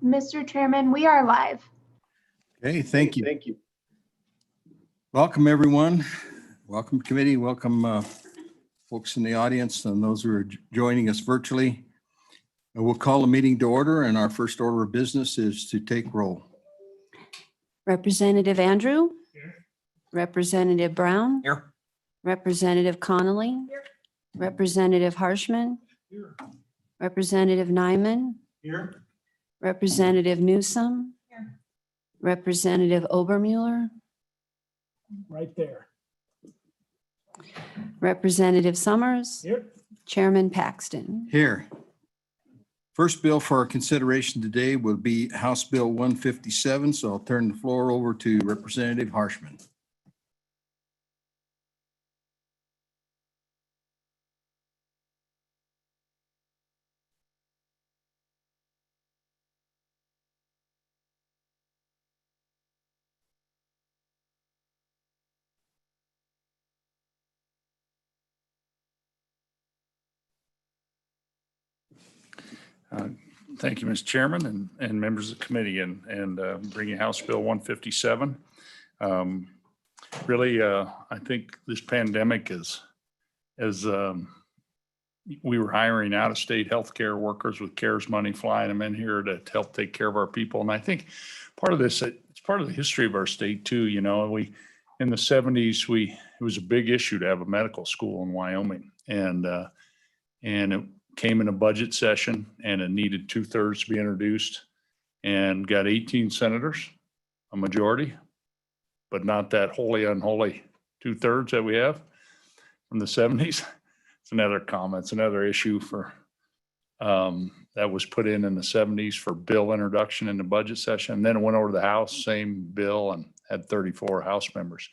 Mr. Chairman, we are live. Okay, thank you. Thank you. Welcome, everyone. Welcome, committee. Welcome, folks in the audience and those who are joining us virtually. And we'll call the meeting to order, and our first order of business is to take roll. Representative Andrew. Here. Representative Brown. Here. Representative Connolly. Here. Representative Harshman. Here. Representative Nyman. Here. Representative Newsom. Here. Representative Obermuller. Right there. Representative Summers. Here. Chairman Paxton. Here. First bill for our consideration today will be House Bill 157, so I'll turn the floor over to Representative Harshman. Thank you, Mr. Chairman and members of the committee and bringing House Bill 157. Really, I think this pandemic we were hiring out-of-state healthcare workers with CARES money, flying them in here to help take care of our people. And I think part of this, it's part of the history of our state too. You know, in the 70s, it was a big issue to have a medical school in Wyoming, and it came in a budget session and it needed 2/3 to be introduced, and got 18 senators, a majority, but not that holy unholy 2/3 that we have from the 70s. It's another comment. It's another issue for that was put in the 70s for bill introduction in the budget session. And then it went over to the House, same bill, and had 34 House members.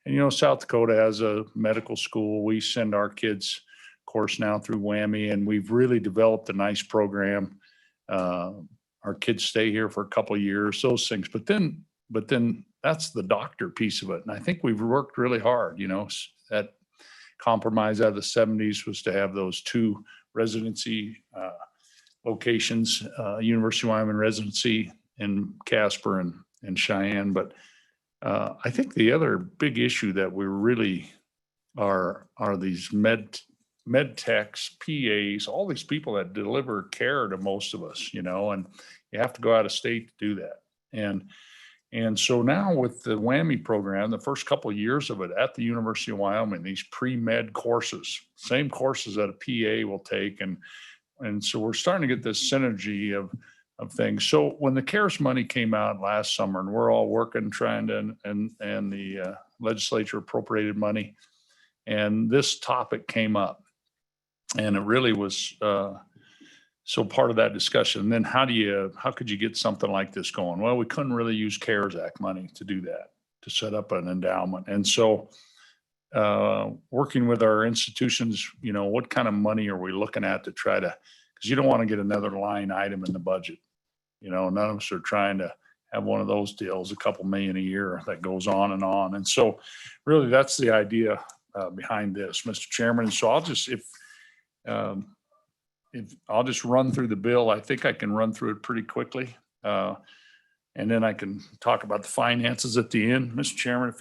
And, you know, South Dakota has a medical school. We send our kids, of course, now through WWAMI, and we've really developed a nice program. Our kids stay here for a couple of years, those things. But then that's the doctor piece of it. And I think we've worked really hard. You know, that compromise out of the 70s was to have those two residency locations, University of Wyoming residency in Casper and Cheyenne. But I think the other big issue that we really are these med techs, PAs, all these people that deliver care to most of us, you know, and you have to go out of state to do that. And so now with the WWAMI program, the first couple of years of it at the University of Wyoming, these pre-med courses, same courses that a PA will take. And so we're starting to get this synergy of things. So when the CARES money came out last summer, and we're all working, trying to, and the legislature appropriated money, and this topic came up, and it really was, so part of that discussion. And then how could you get something like this going? Well, we couldn't really use CARES Act money to do that, to set up an endowment. And so working with our institutions, you know, what kind of money are we looking at to try to, because you don't want to get another line item in the budget. You know, none of us are trying to have one of those deals, a couple million a year that goes on and on. And so really that's the idea behind this, Mr. Chairman. And so I'll just run through the bill. I think I can run through it pretty quickly. And then I can talk about the finances at the end. Mr. Chairman, if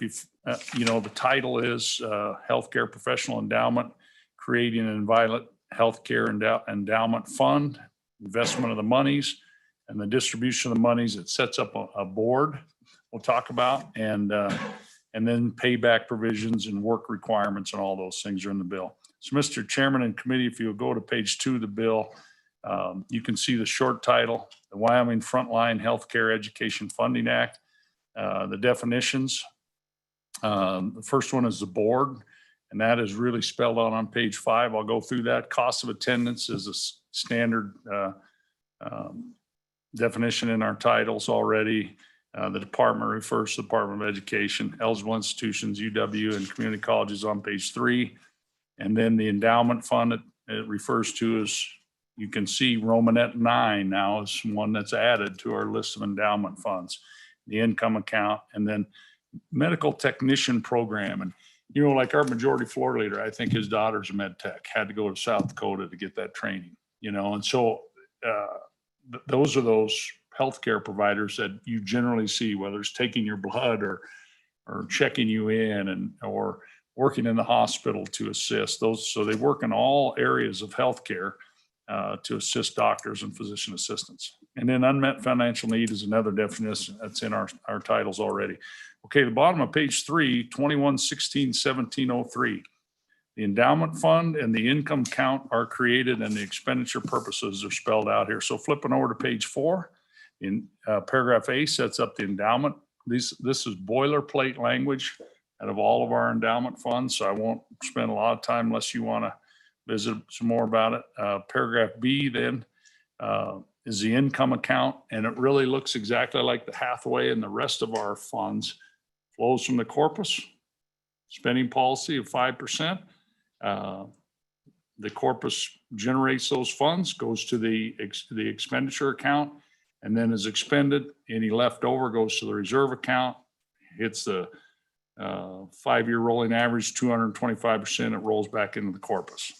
you know, the title is Healthcare Professional Endowment, Creating an Inviolate Healthcare Endowment Fund, investment of the monies, and the distribution of the monies. It sets up a board we'll talk about, and then payback provisions and work requirements and all those things are in the bill. So, Mr. Chairman and committee, if you'll go to page 2 of the bill, you can see the short title, the Wyoming Frontline Healthcare Education Funding Act, the definitions. The first one is the board, and that is really spelled out on page 5. I'll go through that. Cost of attendance is a standard definition in our titles already. The department refers to the Department of Education. Eligible institutions, UW and community colleges on page 3. And then the endowment fund, it refers to as, you can see Romanet 9 now is one that's added to our list of endowment funds, the income account, and then medical technician program. And, you know, like our majority floor leader, I think his daughter's a med tech, had to go to South Dakota to get that training, you know, and so those are those healthcare providers that you generally see, whether it's taking your blood or checking you in or working in the hospital to assist those. So they work in all areas of healthcare to assist doctors and physician assistants. And then unmet financial need is another definition that's in our titles already. Okay, the bottom of page 3, 2116-1703. The endowment fund and the income count are created and the expenditure purposes are spelled out here. So flipping over to page 4, in paragraph A sets up the endowment. This is boilerplate language out of all of our endowment funds, so I won't spend a lot of time unless you want to visit some more about it. Paragraph B then is the income account, and it really looks exactly like the Hathaway and the rest of our funds. Flows from the corpus, spending policy of 5%. The corpus generates those funds, goes to the expenditure account, and then is expended. Any leftover goes to the reserve account, hits the 5-year rolling average, 225%, it rolls back into the corpus.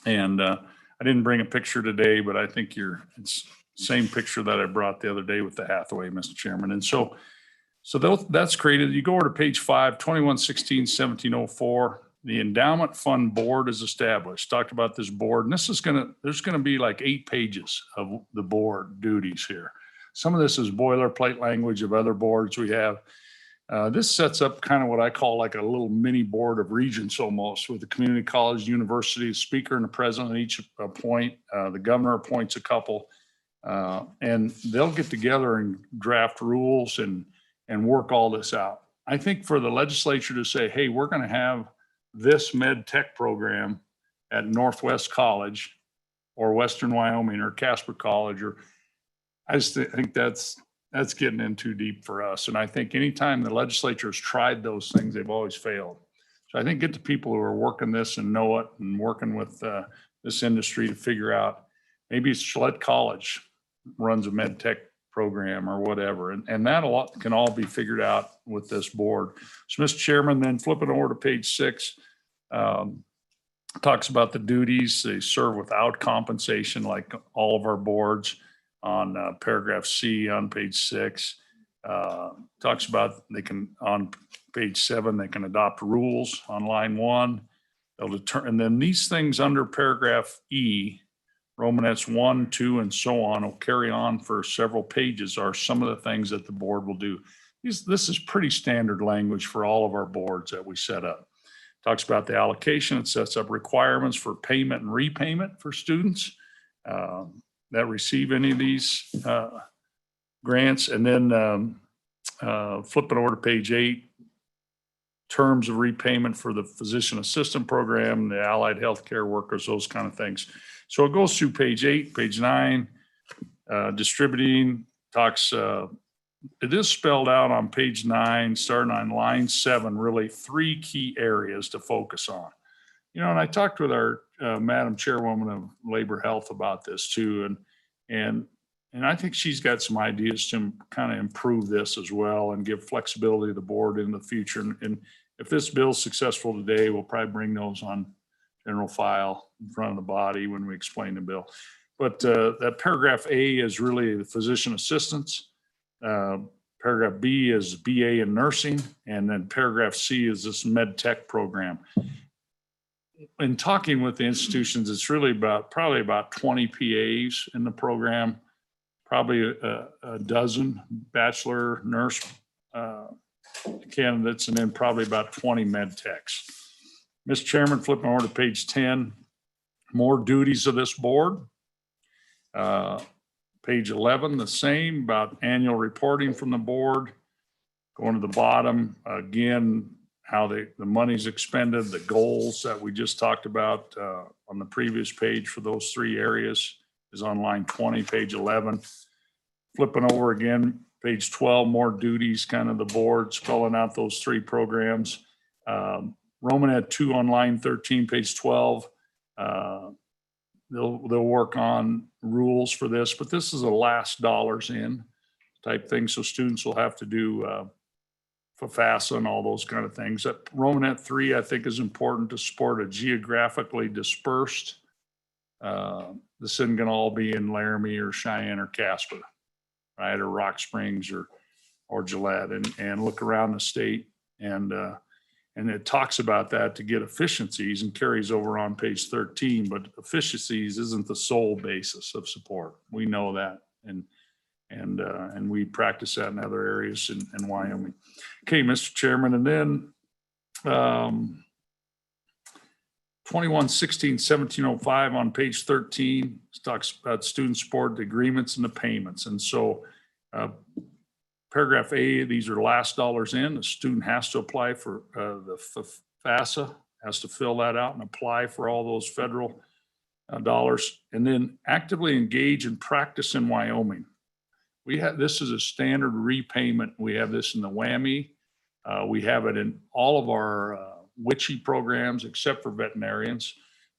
And I didn't bring a picture today, but I think it's the same picture that I brought the other day with the Hathaway, Mr. Chairman. And so that's created. You go over to page 5, 2116-1704. The endowment fund board is established. Talked about this board, and there's going to be like 8 pages of the board duties here. Some of this is boilerplate language of other boards we have. This sets up kind of what I call like a little mini board of regents almost, with the community college, university, speaker and the president each appoint. The governor appoints a couple, and they'll get together and draft rules and work all this out. I think for the legislature to say, hey, we're going to have this med tech program at Northwest College or Western Wyoming or Casper College, I think that's getting in too deep for us. And I think anytime the legislature has tried those things, they've always failed. So I think get the people who are working this and know it and working with this industry to figure out, maybe it's Gillette College runs a med tech program or whatever. And that can all be figured out with this board. So Mr. Chairman, then flipping over to page 6, talks about the duties. They serve without compensation, like all of our boards. On paragraph C on page 6, talks about on page 7, they can adopt rules on line 1. They'll determine, and then these things under paragraph E, Romanettes 1, 2, and so on will carry on for several pages, are some of the things that the board will do. This is pretty standard language for all of our boards that we set up. Talks about the allocation. It sets up requirements for payment and repayment for students that receive any of these grants. And then flipping over to page 8, terms of repayment for the physician assistant program, the allied healthcare workers, those kind of things. So it goes through page 8, page 9, distributing, talks, it is spelled out on page 9, starting on line 7, really 3 key areas to focus on. You know, and I talked with our Madam Chairwoman of Labor Health about this too. And I think she's got some ideas to kind of improve this as well and give flexibility to the board in the future. And if this bill's successful today, we'll probably bring those on general file in front of the body when we explain the bill. But that paragraph A is really the physician assistants. Paragraph B is BA in nursing. And then paragraph C is this med tech program. In talking with the institutions, it's really probably about 20 PAs in the program, probably a dozen bachelor nurse candidates, and then probably about 20 med techs. Mr. Chairman, flipping over to page 10, more duties of this board. Page 11, the same, about annual reporting from the board. Going to the bottom, again, how the money's expended, the goals that we just talked about on the previous page for those 3 areas is on line 20, page 11. Flipping over again, page 12, more duties, kind of the board spelling out those 3 programs. Romanet 2 on line 13, page 12. They'll work on rules for this, but this is a last dollars in type thing. So students will have to do FAFSA and all those kind of things. That Romanet 3, I think, is important to support a geographically dispersed. This isn't going to all be in Laramie or Cheyenne or Casper. right? Or Rock Springs or Gillette, and look around the state. And it talks about that to get efficiencies and carries over on page 13, but efficiencies isn't the sole basis of support. We know that. And we practice that in other areas in Wyoming. Okay, Mr. Chairman, and then 21-16-1705 on page 13 talks about student support agreements and the payments. And so paragraph A, these are last dollars in. The student has to apply for the FAFSA, has to fill that out and apply for all those federal dollars, and then actively engage in practice in Wyoming. This is a standard repayment. We have this in the WWAMI. We have it in all of our WICHE programs, except for veterinarians.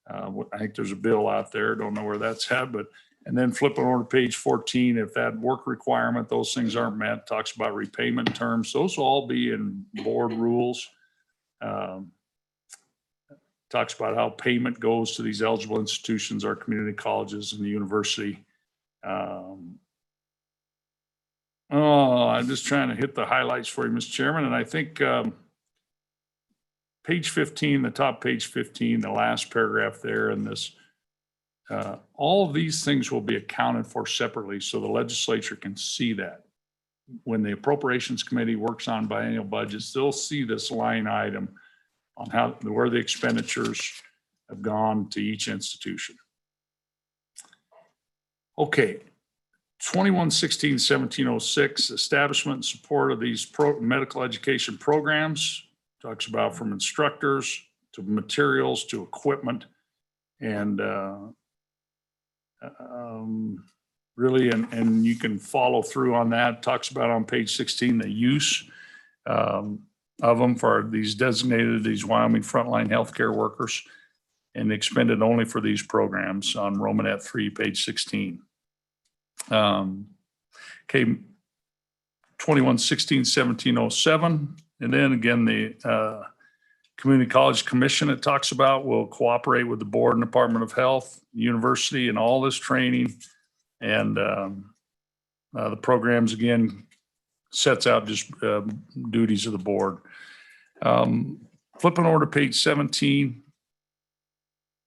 I think there's a bill out there. Don't know where that's at, but, and then flipping over to page 14, if that work requirement, those things aren't met, talks about repayment terms. Those will all be in board rules. Talks about how payment goes to these eligible institutions, our community colleges and the university. I'm just trying to hit the highlights for you, Mr. Chairman. And I think page 15, the top page 15, the last paragraph there in this, all of these things will be accounted for separately so the legislature can see that. When the Appropriations Committee works on biennial budgets, they'll see this line item on where the expenditures have gone to each institution. Okay. 21-16-1706, establishment and support of these medical education programs, talks about from instructors to materials to equipment, and really, and you can follow through on that. Talks about on page 16 the use of them for these Wyoming frontline healthcare workers, and expended only for these programs on Romanet 3, page 16. Okay, 21-16-1707, and then again the Community College Commission it talks about will cooperate with the board and Department of Health, university, and all this training, and the programs again sets out just duties of the board. Flipping over to page 17,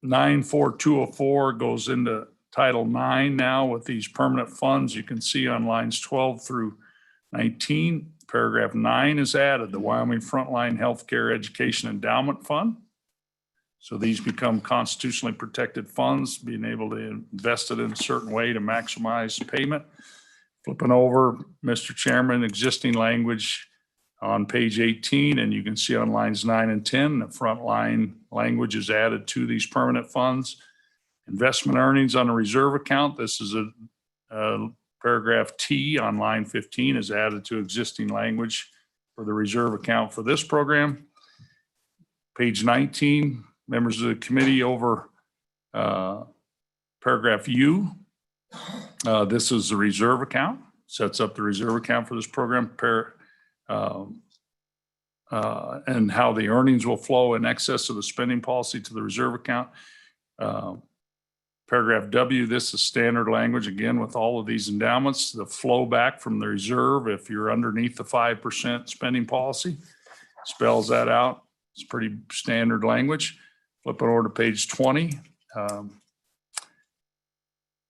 94204 goes into Title 9 now with these permanent funds. You can see on lines 12 through 19, paragraph 9 is added, the Wyoming Frontline Healthcare Education Endowment Fund. So these become constitutionally protected funds, being able to invest it in a certain way to maximize payment. Flipping over, Mr. Chairman, existing language on page 18, and you can see on lines 9 and 10, the frontline language is added to these permanent funds. Investment earnings on a reserve account. This is a paragraph T on line 15 is added to existing language for the reserve account for this program. Page 19, members of the committee over paragraph U. This is the reserve account, sets up the reserve account for this program and how the earnings will flow in excess of the spending policy to the reserve account. Paragraph W, this is standard language, again, with all of these endowments, the flow back from the reserve, if you're underneath the 5% spending policy, spells that out. It's pretty standard language. Flip it over to page 20.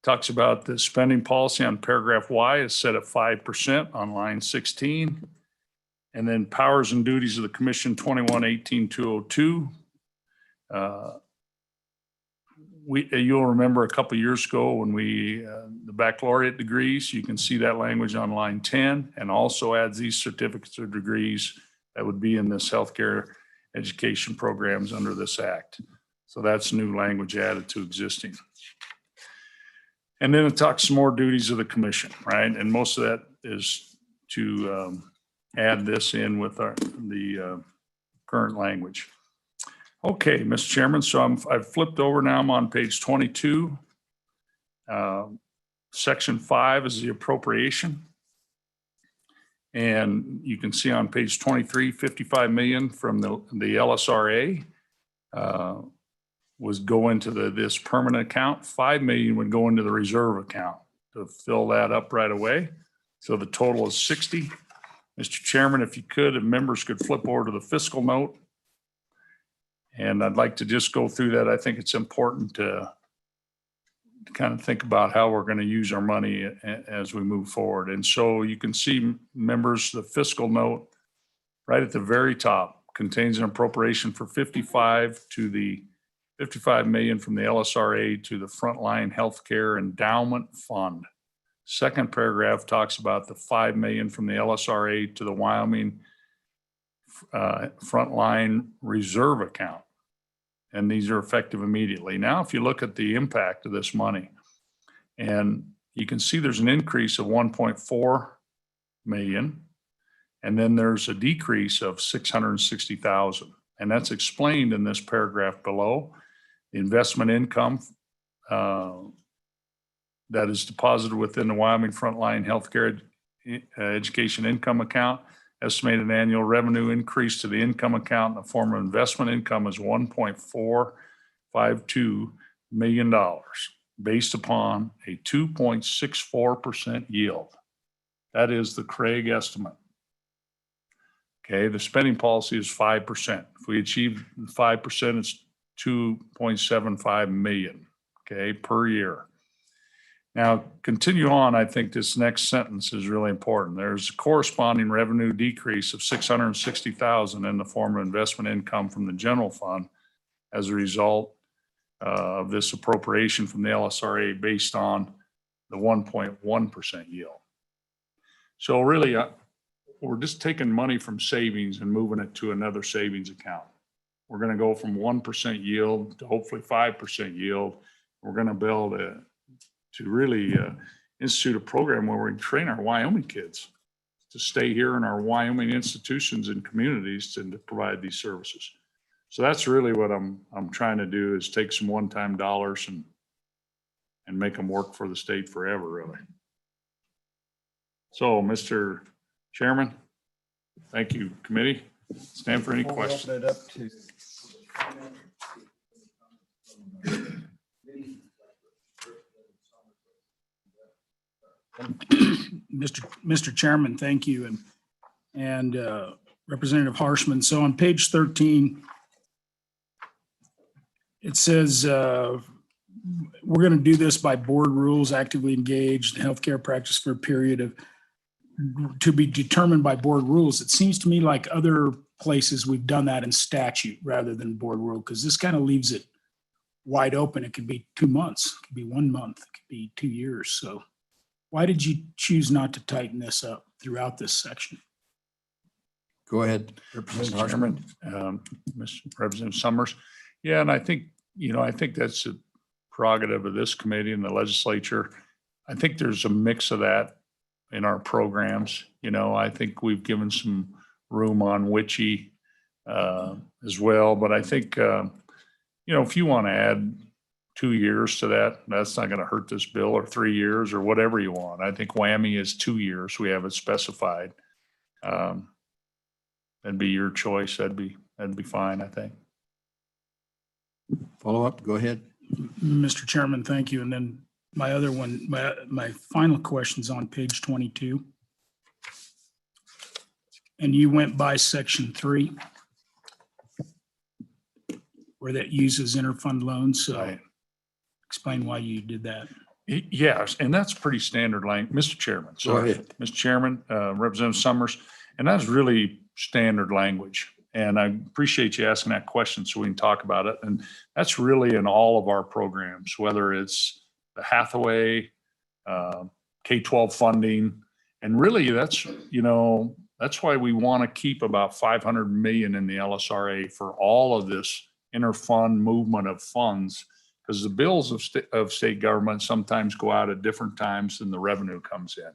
Talks about the spending policy on paragraph Y is set at 5% on line 16. And then powers and duties of the commission 21-18-202. You'll remember a couple of years ago when the baccalaureate degrees, you can see that language on line 10, and also adds these certificates of degrees that would be in this healthcare education programs under this act. So that's new language added to existing. And then it talks some more duties of the commission, right? And most of that is to add this in with the current language. Okay, Mr. Chairman, so I've flipped over now. I'm on page 22. Section 5 is the appropriation. And you can see on page 23, 55 million from the LSRA was go into this permanent account. 5 million would go into the reserve account to fill that up right away. So the total is 60. Mr. Chairman, if you could, if members could flip over to the fiscal note. And I'd like to just go through that. I think it's important to kind of think about how we're going to use our money as we move forward. And so you can see, members, the fiscal note right at the very top contains an appropriation for 55 million from the LSRA to the Frontline Healthcare Endowment Fund. Second paragraph talks about the 5 million from the LSRA to the Wyoming Frontline Reserve Account. And these are effective immediately. Now, if you look at the impact of this money, and you can see there's an increase of 1.4 million, and then there's a decrease of 660,000. And that's explained in this paragraph below. The investment income that is deposited within the Wyoming Frontline Healthcare Education Income Account. Estimated annual revenue increase to the income account in the form of investment income is $1.452 million based upon a 2.64% yield. That is the Craig estimate. Okay, the spending policy is 5%. If we achieve 5%, it's 2.75 million, okay, per year. Now, continue on. I think this next sentence is really important. There's a corresponding revenue decrease of 660,000 in the form of investment income from the general fund as a result of this appropriation from the LSRA based on the 1.1% yield. So really, we're just taking money from savings and moving it to another savings account. We're going to go from 1% yield to hopefully 5% yield. We're going to build to really institute a program where we train our Wyoming kids to stay here in our Wyoming institutions and communities to provide these services. So that's really what I'm trying to do, is take some one-time dollars and make them work for the state forever, really. So, Mr. Chairman, thank you, committee. Stand for any questions. Open it up to Mr. Chairman, thank you. And Representative Harshman. So on page 13, it says we're going to do this by board rules, actively engaged in healthcare practice for a period of to be determined by board rules. It seems to me like other places we've done that in statute rather than board rule, because this kind of leaves it wide open. It could be 2 months, it could be 1 month, it could be 2 years. So why did you choose not to tighten this up throughout this section? Go ahead, Mr. Representative Chairman, Mr. Representative Summers. Yeah, and I think that's a prerogative of this committee and the legislature. I think there's a mix of that in our programs. I think we've given some room on WICHE as well, but I think, if you want to add 2 years to that, that's not going to hurt this bill, or 3 years, or whatever you want. I think WWAMI is 2 years. We have it specified. That'd be your choice. That'd be fine, I think. Follow up, go ahead. Mr. Chairman, thank you. And then my other one, my final question's on page 22. And you went by section 3, where that uses interfund loans. So Right. explain why you did that. Yes, and that's pretty standard language, Mr. Chairman. Go Sorry, ahead. Mr. Chairman, Representative Summers, and that's really standard language. And I appreciate you asking that question so we can talk about it. And that's really in all of our programs, whether it's the Hathaway, K-12 funding. And really that's why we want to keep about 500 million in the LSRA for all of this interfund movement of funds, because the bills of state government sometimes go out at different times than the revenue comes in.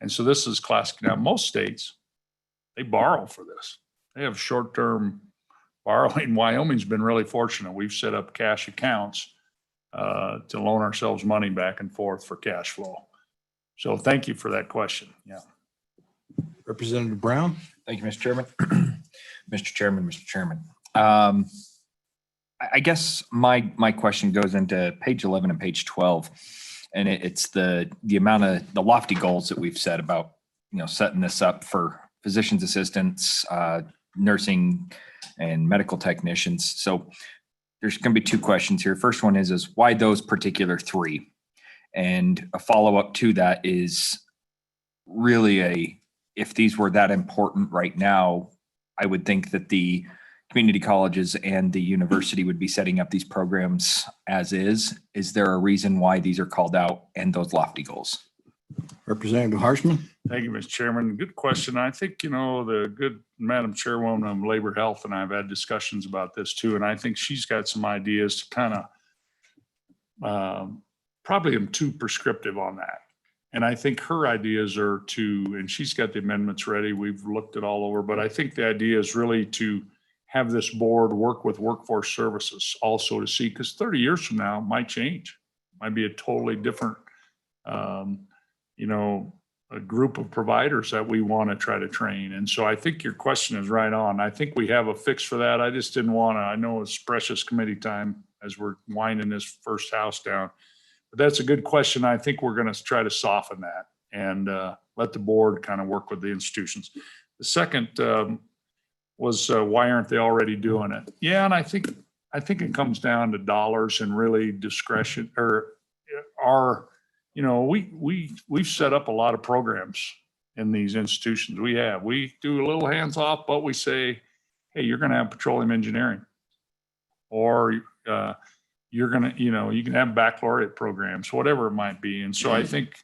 And so this is classic. Now, most states, they borrow for this. They have short-term borrowing. Wyoming's been really fortunate. We've set up cash accounts to loan ourselves money back and forth for cash flow. So thank you for that question. Yeah. Representative Brown? Thank you, Mr. Chairman. Mr. Chairman. I guess my question goes into page 11 and page 12, and it's the amount of the lofty goals that we've set about setting this up for physician's assistants, nursing and medical technicians. So there's going to be two questions here. First one is why those particular three? And a follow-up to that is really if these were that important right now, I would think that the community colleges and the university would be setting up these programs as is. Is there a reason why these are called out and those lofty goals? Representative Harshman. Thank you, Mr. Chairman. Good question. I think, the good Madam Chairwoman of Labor Health and I have had discussions about this too. And I think she's got some ideas to kind of, probably am too prescriptive on that. And I think her ideas are and she's got the amendments ready. We've looked it all over, but I think the idea is really to have this board work with workforce services also to see, because 30 years from now it might change, might be a totally different, a group of providers that we want to try to train. And so I think your question is right on. I think we have a fix for that. I just didn't want to, I know it's precious committee time as we're winding this first house down, but that's a good question. I think we're going to try to soften that and let the board kind of work with the institutions. The second was why aren't they already doing it? Yeah, and I think it comes down to dollars and really discretion or we've set up a lot of programs in these institutions. We do a little hands off, but we say, hey, you're going to have petroleum engineering, or you're going to, you can have baccalaureate programs, whatever it might be. And so I think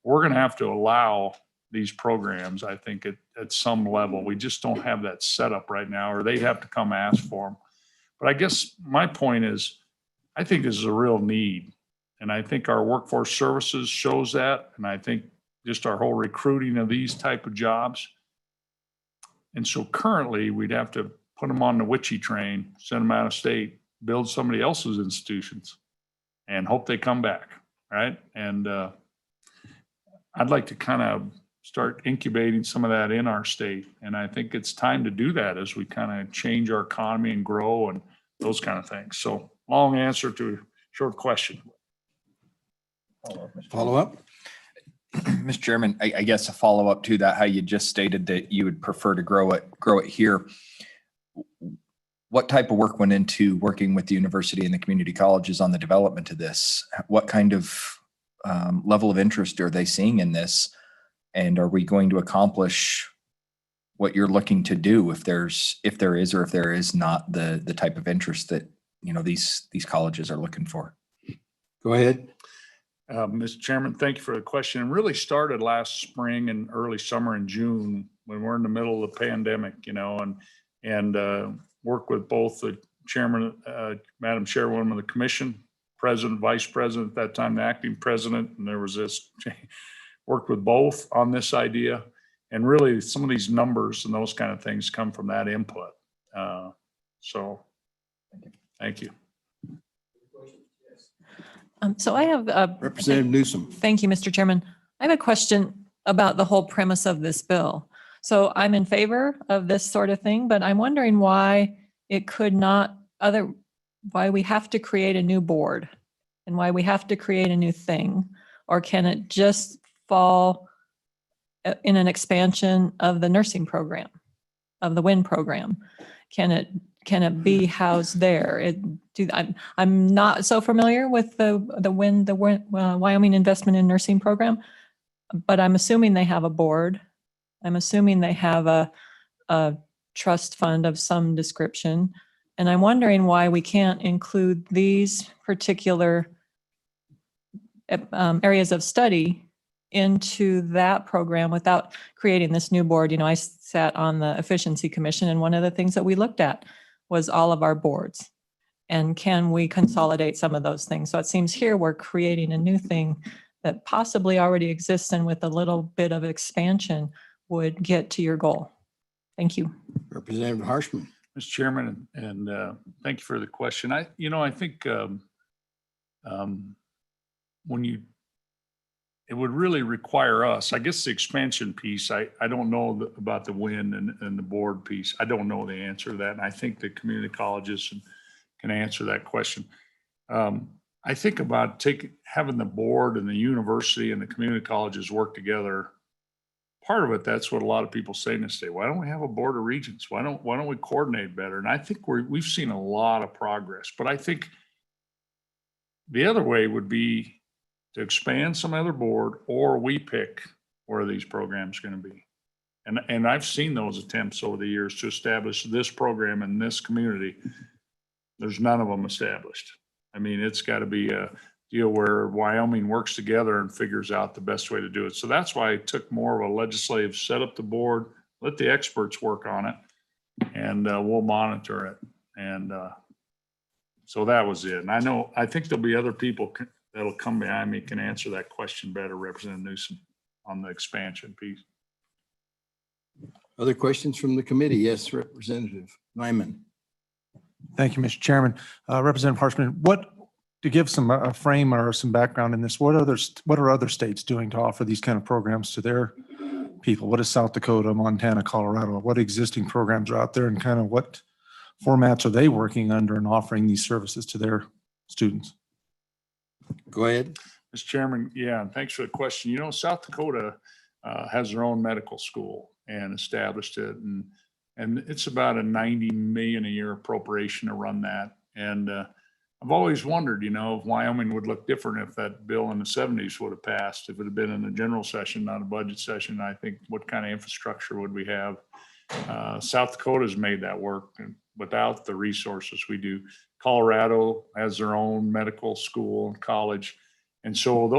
we're going to have to allow these programs, I think at some level. We just don't have that set up right now, or they'd have to come ask for them. But I guess my point is, I think this is a real need. And I think our workforce services shows that. And I think just our whole recruiting of these type of jobs. And so currently we'd have to put them on the witchy train, send them out of state, build somebody else's institutions and hope they come back. Right. And I'd like to kind of start incubating some of that in our state. And I think it's time to do that as we kind of change our economy and grow and those kind of things. So long answer to a short question. Follow up. Mr. Chairman, I guess a follow up to that, how you just stated that you would prefer to grow it here. What type of work went into working with the university and the community colleges on the development of this? What kind of level of interest are they seeing in this? And are we going to accomplish what you're looking to do if there is or if there is not the type of interest that these colleges are looking for? Go ahead. Mr. Chairman, thank you for the question. It really started last spring and early summer in June when we're in the middle of the pandemic, and work with both the chairman, Madam Chairwoman of the commission, president, vice president at that time, the acting president, and there was this worked with both on this idea. And really some of these numbers and those kind of things come from that input. So thank you. So I have Representative Newsom. thank you, Mr. Chairman. I have a question about the whole premise of this bill. So I'm in favor of this sort of thing, but I'm wondering why it could not why we have to create a new board and why we have to create a new thing, or can it just fall in an expansion of the nursing program, of the WIN program? Can it be housed there? I'm not so familiar with the Wyoming Investment in Nursing Program, but I'm assuming they have a board. I'm assuming they have a trust fund of some description. And I'm wondering why we can't include these particular areas of study into that program without creating this new board. I sat on the Efficiency Commission, and one of the things that we looked at was all of our boards. And can we consolidate some of those things? So it seems here we're creating a new thing that possibly already exists, and with a little bit of expansion would get to your goal. Thank you. Representative Harshman. Mr. Chairman, and thank you for the question. I think it would really require us, I guess the expansion piece, I don't know about the WIN and the board piece. I don't know the answer to that. And I think the community colleges can answer that question. I think about having the board and the university and the community colleges work together part of it, that's what a lot of people say in the state. Why don't we have a board of regents? Why don't we coordinate better? And I think we've seen a lot of progress, but I think the other way would be to expand some other board, or we pick where these programs are going to be. And I've seen those attempts over the years to establish this program in this community. There's none of them established. I mean, it's got to be a deal where Wyoming works together and figures out the best way to do it. So that's why I took more of a legislative, set up the board, let the experts work on it, and we'll monitor it. And so that was it. And I think there'll be other people that'll come behind me can answer that question better, Representative Newsom, on the expansion piece. Other questions from the committee? Yes, Representative Nyman. Thank you, Mr. Chairman. Representative Harshman, to give some a frame or some background in this, what are other states doing to offer these kind of programs to their people? What is South Dakota, Montana, Colorado? What existing programs are out there, and kind of what formats are they working under and offering these services to their students? Go ahead. Mr. Chairman, yeah, and thanks for the question. You know, South Dakota has their own medical school and established it, and it's about a 90 million a year appropriation to run that. And I've always wondered, you know, if Wyoming would look different if that bill in the 70s would have passed, if it had been in a general session, not a budget session. I think what kind of infrastructure would we have? South Dakota's made that work, and without the resources we do. Colorado has their own medical school and college. And so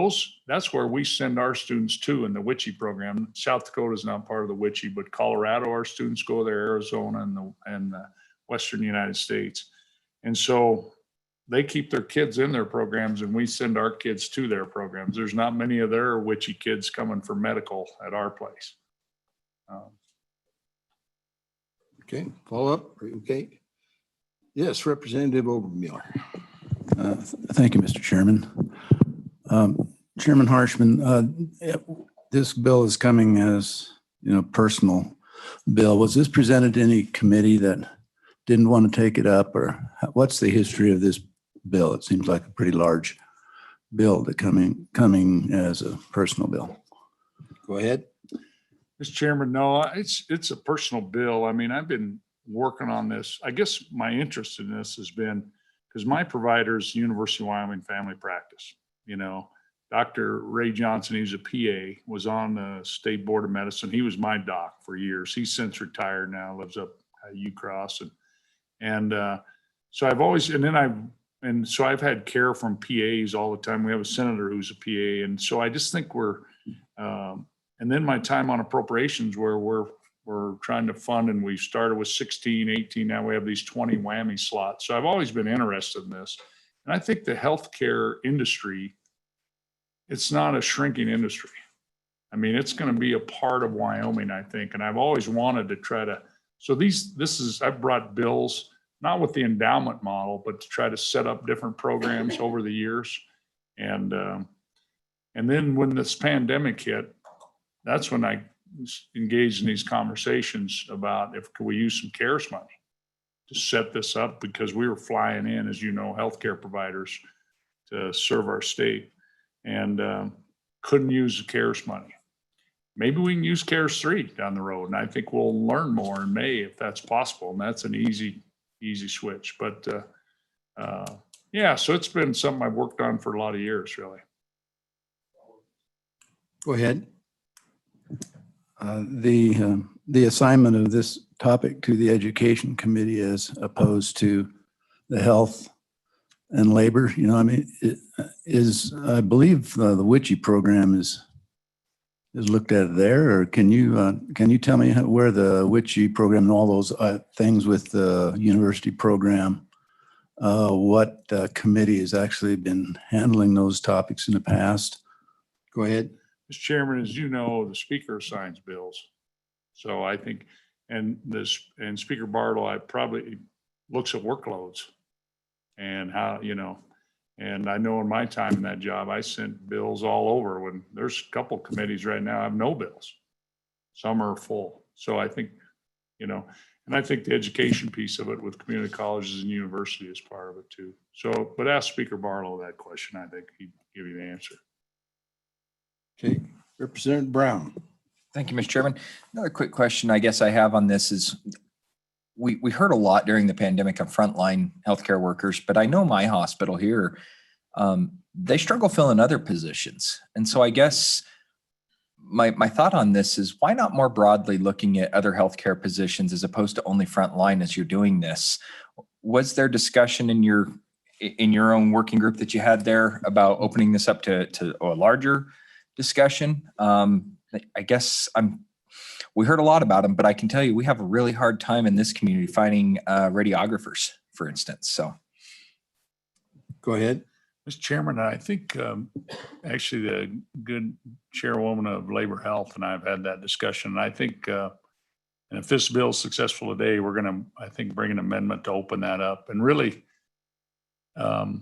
that's where we send our students to in the WICHE program. South Dakota is not part of the WICHE, but Colorado, our students go there, Arizona, and the Western United States. And so they keep their kids in their programs, and we send our kids to their programs. There's not many of their WICHE kids coming for medical at our place. Okay, follow up. Okay. Yes, Representative Obermuller. Thank you, Mr. Chairman. Chairman Harshman, this bill is coming as, personal bill. Was this presented to any committee that didn't want to take it up, or what's the history of this bill? It seems like a pretty large bill that coming as a personal bill. Go ahead. Mr. Chairman, no, it's a personal bill. I mean, I've been working on this. I guess my interest in this has been because my provider is University of Wyoming Family Practice. Dr. Ray Johnson, he's a PA, was on the State Board of Medicine. He was my doc for years. He's since retired now, lives up at UCross. And so I've always, so I've had care from PAs all the time. We have a senator who's a PA. And so I just think and then my time on appropriations where we're trying to fund, and we started with 16, 18, now we have these 20 whammy slots. So I've always been interested in this. And I think the healthcare industry, it's not a shrinking industry. I mean, it's going to be a part of Wyoming, I think. And I've always wanted to try to, so I've brought bills, not with the endowment model, but to try to set up different programs over the years. And then when this pandemic hit, that's when I engaged in these conversations about could we use some CARES money to set this up, because we were flying in, as you know, healthcare providers to serve our state, and couldn't use the CARES money. Maybe we can use CARES 3 down the road, and I think we'll learn more in May if that's possible, and that's an easy switch. But yeah, so it's been something I've worked on for a lot of years, really. Go ahead. The assignment of this topic to the Education Committee as opposed to the Health and Labor, I believe the WICHE program is looked at there, or can you tell me where the WICHE program and all those things with the university program, what committee has actually been handling those topics in the past? Go ahead. Mr. Chairman, as you know, the speaker assigns bills. So I think, and Speaker Bartle, probably looks at workloads and how, and I know in my time in that job, I sent bills all over when there's a couple committees right now have no bills. Some are full. So I think, and I think the education piece of it with community colleges and university is part of it too. So, but ask Speaker Bartle that question. I think he'd give you the answer. Okay. Representative Brown. Thank you, Mr. Chairman. Another quick question I guess I have on this is we heard a lot during the pandemic of frontline healthcare workers, but I know my hospital here, they struggle filling other positions. And so I guess my thought on this is why not more broadly looking at other healthcare positions as opposed to only frontline as you're doing this? Was there discussion in your own working group that you had there about opening this up to a larger discussion? I guess we heard a lot about them, but I can tell you we have a really hard time in this community finding radiographers, for instance. So Go ahead. Mr. Chairman, I think actually the good chairwoman of Labor Health and I have had that discussion. And I think, and if this bill is successful today, we're going to, I think, bring an amendment to open that up and really, because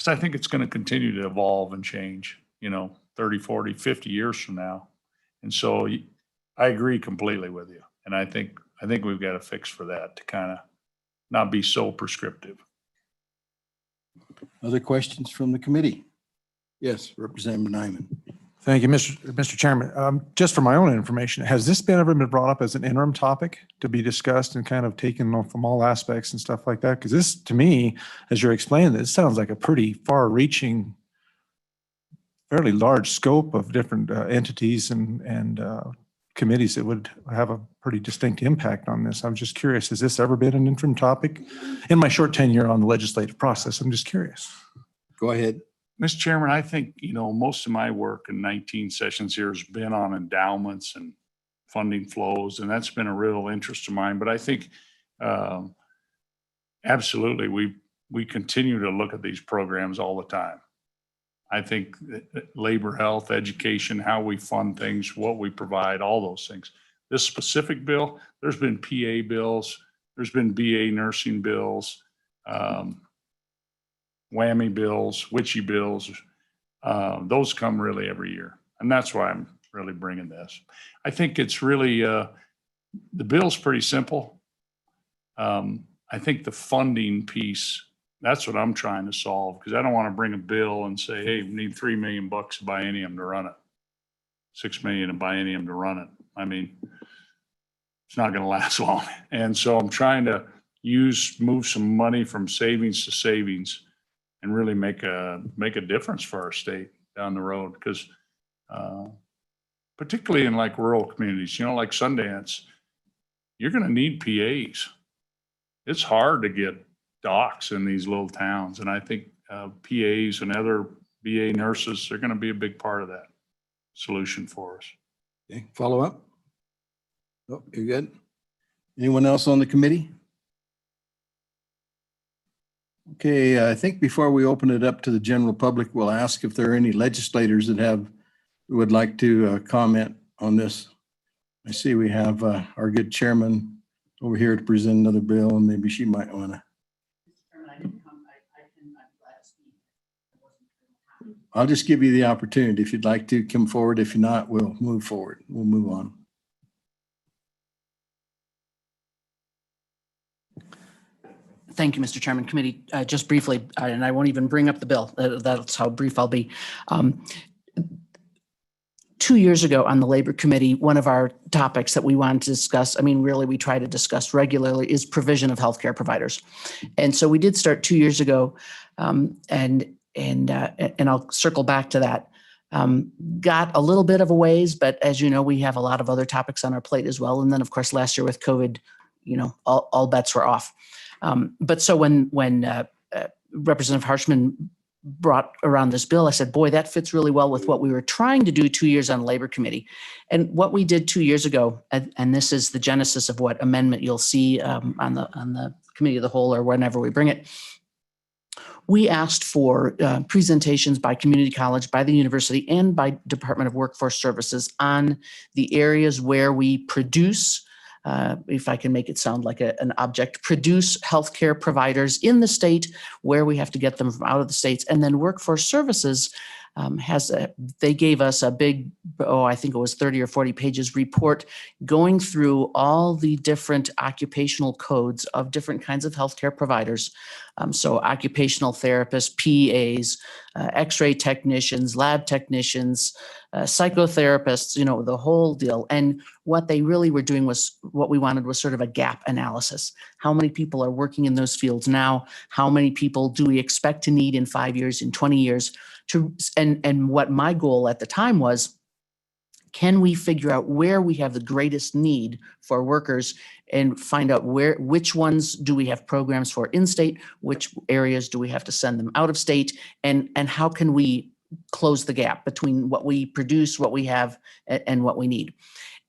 I think it's going to continue to evolve and change, 30, 40, 50 years from now. And so I agree completely with you. And I think we've got a fix for that to kind of not be so prescriptive. Other questions from the committee? Yes, Representative Nyman. Thank you, Mr. Chairman. Just for my own information, has this ever been brought up as an interim topic to be discussed and kind of taken from all aspects and stuff like that? Because this, to me, as you're explaining this, sounds like a pretty far-reaching, fairly large scope of different entities and committees that would have a pretty distinct impact on this. I'm just curious, has this ever been an interim topic? In my short tenure on the legislative process, I'm just curious. Go ahead. Mr. Chairman, I think, most of my work in 19 sessions here has been on endowments and funding flows, and that's been a real interest of mine. But I think absolutely we continue to look at these programs all the time. I think labor, health, education, how we fund things, what we provide, all those things. This specific bill, there's been PA bills, there's been BA nursing bills, whammy bills, witchy bills. Those come really every year. And that's why I'm really bringing this. I think it's really, the bill's pretty simple. I think the funding piece, that's what I'm trying to solve, because I don't want to bring a bill and say, hey, we need $3 million a biennium to run it, $6 million a biennium to run it. I mean, it's not going to last long. And so I'm trying to move some money from savings to savings and really make a difference for our state down the road. Because particularly in like rural communities, like Sundance, you're going to need PAs. It's hard to get docs in these little towns. And I think PAs and other BA nurses are going to be a big part of that solution for us. Okay, follow up? Oh, you're good. Anyone else on the committee? Okay, I think before we open it up to the general public, we'll ask if there are any legislators that would like to comment on this. I see we have our good chairman over here to present another bill, and maybe she might want to. I'll just give you the opportunity. If you'd like to come forward. If you're not, we'll move forward. We'll move on. Thank you, Mr. Chairman. Committee, just briefly, and I won't even bring up the bill. That's how brief I'll be. 2 years ago on the Labor Committee, one of our topics that we wanted to discuss, really we try to discuss regularly, is provision of healthcare providers. And so we did start 2 years ago, and I'll circle back to that. Got a little bit of a ways, but as you know, we have a lot of other topics on our plate as well. And then of course, last year with COVID, all bets were off. But so when Representative Harshman brought around this bill, I said, boy, that fits really well with what we were trying to do 2 years on the Labor Committee. And what we did 2 years ago, and this is the genesis of what amendment you'll see on the Committee of the Whole or whenever we bring it. We asked for presentations by community college, by the university, and by Department of Workforce Services on the areas where we produce, if I can make it sound like an object, produce healthcare providers in the state, where we have to get them from out of the states, and then Workforce Services they gave us a big, I think it was 30 or 40 pages report going through all the different occupational codes of different kinds of healthcare providers. So occupational therapists, PAs, X-ray technicians, lab technicians, psychotherapists, the whole deal. And what they really were doing was, what we wanted was sort of a gap analysis. How many people are working in those fields now? How many people do we expect to need in 5 years, in 20 years? And what my goal at the time was, can we figure out where we have the greatest need for workers and find out which ones do we have programs for in-state, which areas do we have to send them out of state, and how can we close the gap between what we produce, what we have, and what we need.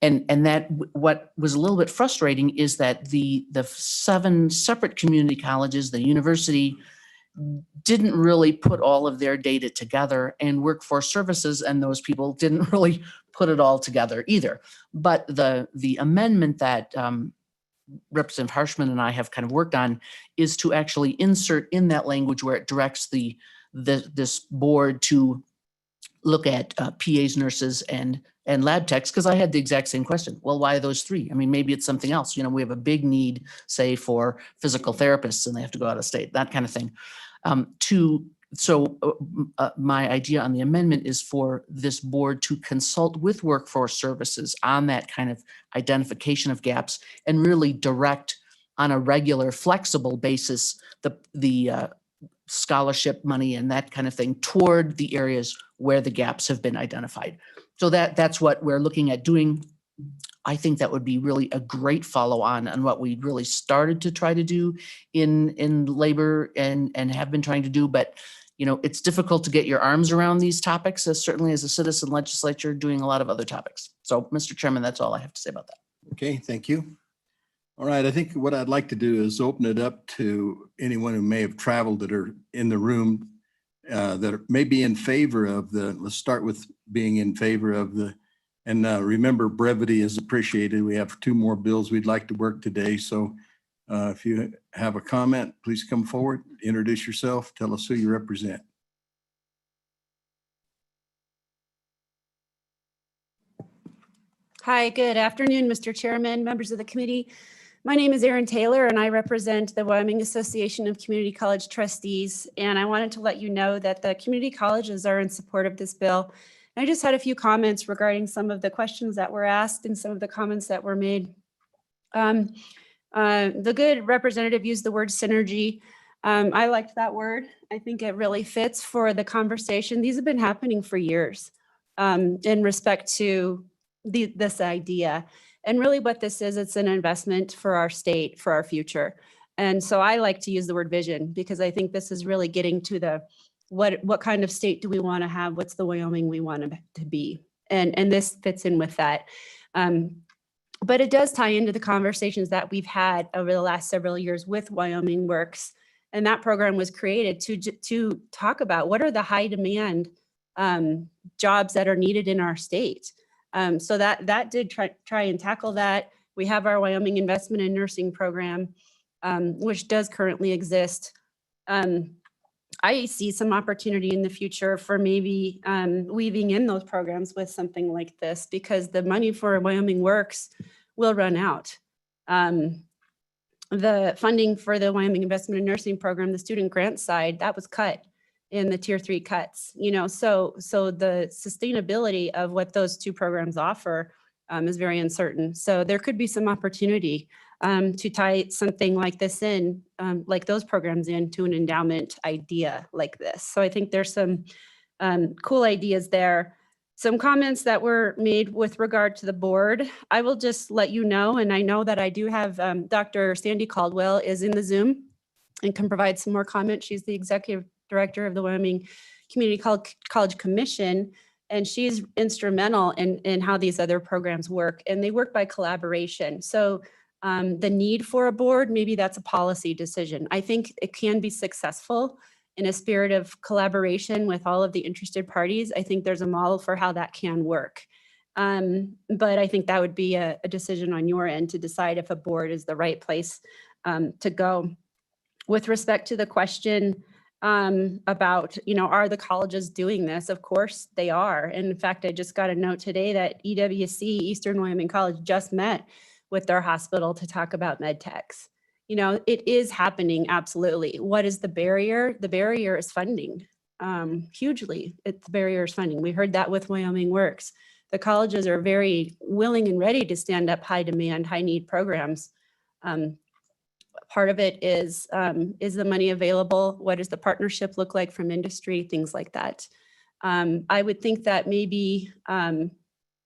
And that what was a little bit frustrating is that the 7 separate community colleges, the university, didn't really put all of their data together, and Workforce Services and those people didn't really put it all together either. But the amendment that Representative Harshman and I have kind of worked on is to actually insert in that language where it directs this board to look at PAs, nurses, and lab techs, because I had the exact same question. Well, why those 3? I mean, maybe it's something else. We have a big need, say, for physical therapists, and they have to go out of state, that kind of thing. My idea on the amendment is for this board to consult with Workforce Services on that kind of identification of gaps and really direct on a regular, flexible basis the scholarship money and that kind of thing toward the areas where the gaps have been identified. So that's what we're looking at doing. I think that would be really a great follow-on on what we really started to try to do in labor and have been trying to do. But, it's difficult to get your arms around these topics, certainly as a citizen legislature doing a lot of other topics. So, Mr. Chairman, that's all I have to say about that. Okay, thank you. All right, I think what I'd like to do is open it up to anyone who may have traveled that are in the room that may be in favor of let's start with being in favor of and remember, brevity is appreciated. We have 2 more bills we'd like to work today. So if you have a comment, please come forward, introduce yourself, tell us who you represent. Hi, good afternoon, Mr. Chairman, members of the committee. My name is Erin Taylor, and I represent the Wyoming Association of Community College Trustees. And I wanted to let you know that the community colleges are in support of this bill. I just had a few comments regarding some of the questions that were asked and some of the comments that were made. The good representative used the word synergy. I liked that word. I think it really fits for the conversation. These have been happening for years in respect to this idea. And really what this is, it's an investment for our state, for our future. And so I like to use the word vision, because I think this is really getting to what kind of state do we want to have? What's the Wyoming we want to be? And this fits in with that. But it does tie into the conversations that we've had over the last several years with Wyoming Works. And that program was created to talk about what are the high demand jobs that are needed in our state. So that did try and tackle that. We have our Wyoming Investment in Nursing program, which does currently exist. I see some opportunity in the future for maybe weaving in those programs with something like this, because the money for Wyoming Works will run out. The funding for the Wyoming Investment in Nursing program, the student grant side, that was cut in the tier 3 cuts, so the sustainability of what those 2 programs offer is very uncertain. So there could be some opportunity to tie something like this in, like those programs into an endowment idea like this. So I think there's some cool ideas there. Some comments that were made with regard to the board. I will just let you know, and I know that I do have Dr. Sandy Caldwell is in the Zoom and can provide some more comments. She's the executive director of the Wyoming Community College Commission, and she's instrumental in how these other programs work, and they work by collaboration. So the need for a board, maybe that's a policy decision. I think it can be successful in a spirit of collaboration with all of the interested parties. I think there's a model for how that can work. But I think that would be a decision on your end to decide if a board is the right place to go. With respect to the question about, are the colleges doing this? Of course they are. And in fact, I just got a note today that EWC, Eastern Wyoming College, just met with their hospital to talk about med techs. It is happening. Absolutely. What is the barrier? The barrier is funding. Hugely. The barrier is funding. We heard that with Wyoming Works. The colleges are very willing and ready to stand up high demand, high need programs. Part of it is the money available? What does the partnership look like from industry? Things like that. I would think that maybe, I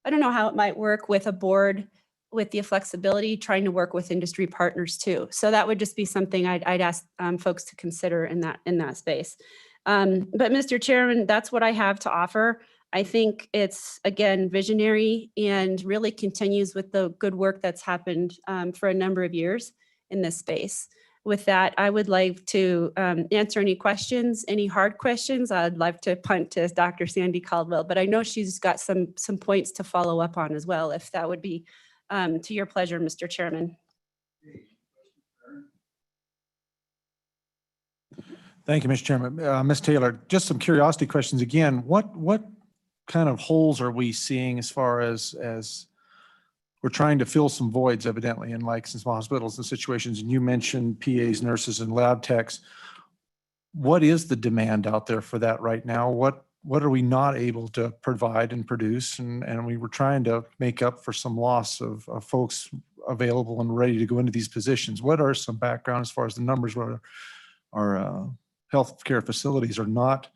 don't know how it might work with a board with the flexibility, trying to work with industry partners too. So that would just be something I'd ask folks to consider in that space. But Mr. Chairman, that's what I have to offer. I think it's, again, visionary and really continues with the good work that's happened for a number of years in this space. With that, I would like to answer any questions, any hard questions. I'd love to punt to Dr. Sandy Caldwell, but I know she's got some points to follow up on as well, if that would be to your pleasure, Mr. Chairman. Thank you, Mr. Chairman. Ms. Taylor, just some curiosity questions again. What kind of holes are we seeing as far as we're trying to fill some voids evidently in like some hospitals and situations? And you mentioned PAs, nurses, and lab techs. What is the demand out there for that right now? What are we not able to provide and produce? And we were trying to make up for some loss of folks available and ready to go into these positions. What are some background as far as the numbers where our healthcare facilities are not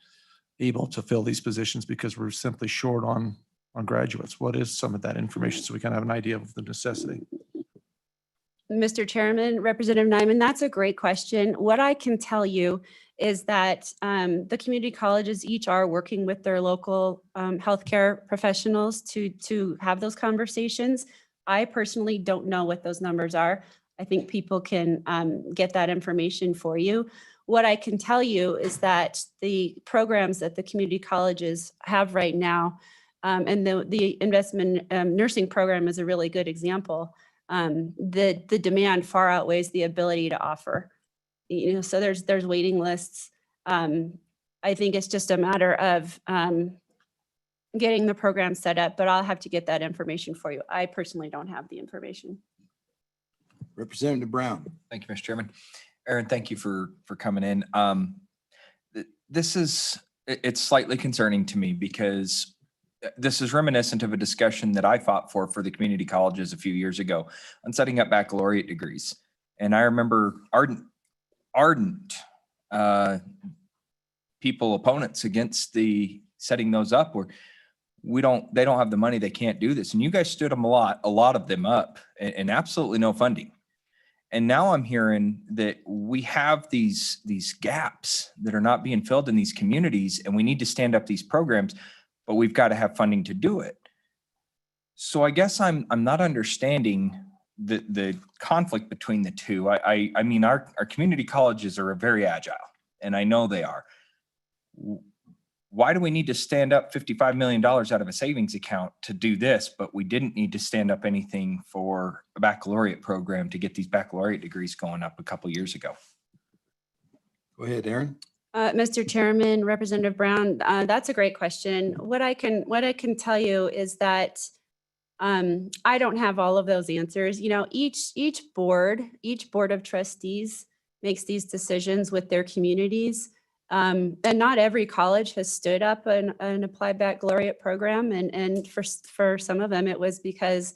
able to fill these positions because we're simply short on graduates? What is some of that information so we can have an idea of the necessity? Mr. Chairman, Representative Nyman, that's a great question. What I can tell you is that the community colleges each are working with their local healthcare professionals to have those conversations. I personally don't know what those numbers are. I think people can get that information for you. What I can tell you is that the programs that the community colleges have right now, and the investment nursing program is a really good example. The demand far outweighs the ability to offer. So there's waiting lists. I think it's just a matter of getting the program set up, but I'll have to get that information for you. I personally don't have the information. Representative Brown. Thank you, Mr. Chairman. Aaron, thank you for coming in. It's slightly concerning to me because this is reminiscent of a discussion that I fought for the community colleges a few years ago on setting up baccalaureate degrees. And I remember ardent people, opponents against the setting those up where they don't have the money, they can't do this. And you guys stood them a lot of them up and absolutely no funding. And now I'm hearing that we have these gaps that are not being filled in these communities, and we need to stand up these programs, but we've got to have funding to do it. So I guess I'm not understanding the conflict between the two. I mean, our community colleges are very agile, and I know they are. Why do we need to stand up $55 million out of a savings account to do this, but we didn't need to stand up anything for a baccalaureate program to get these baccalaureate degrees going up a couple years ago? Go ahead, Aaron. Mr. Chairman, Representative Brown, that's a great question. What I can tell you is that I don't have all of those answers. Each board of trustees makes these decisions with their communities. And not every college has stood up an applied baccalaureate program. And for some of them, it was because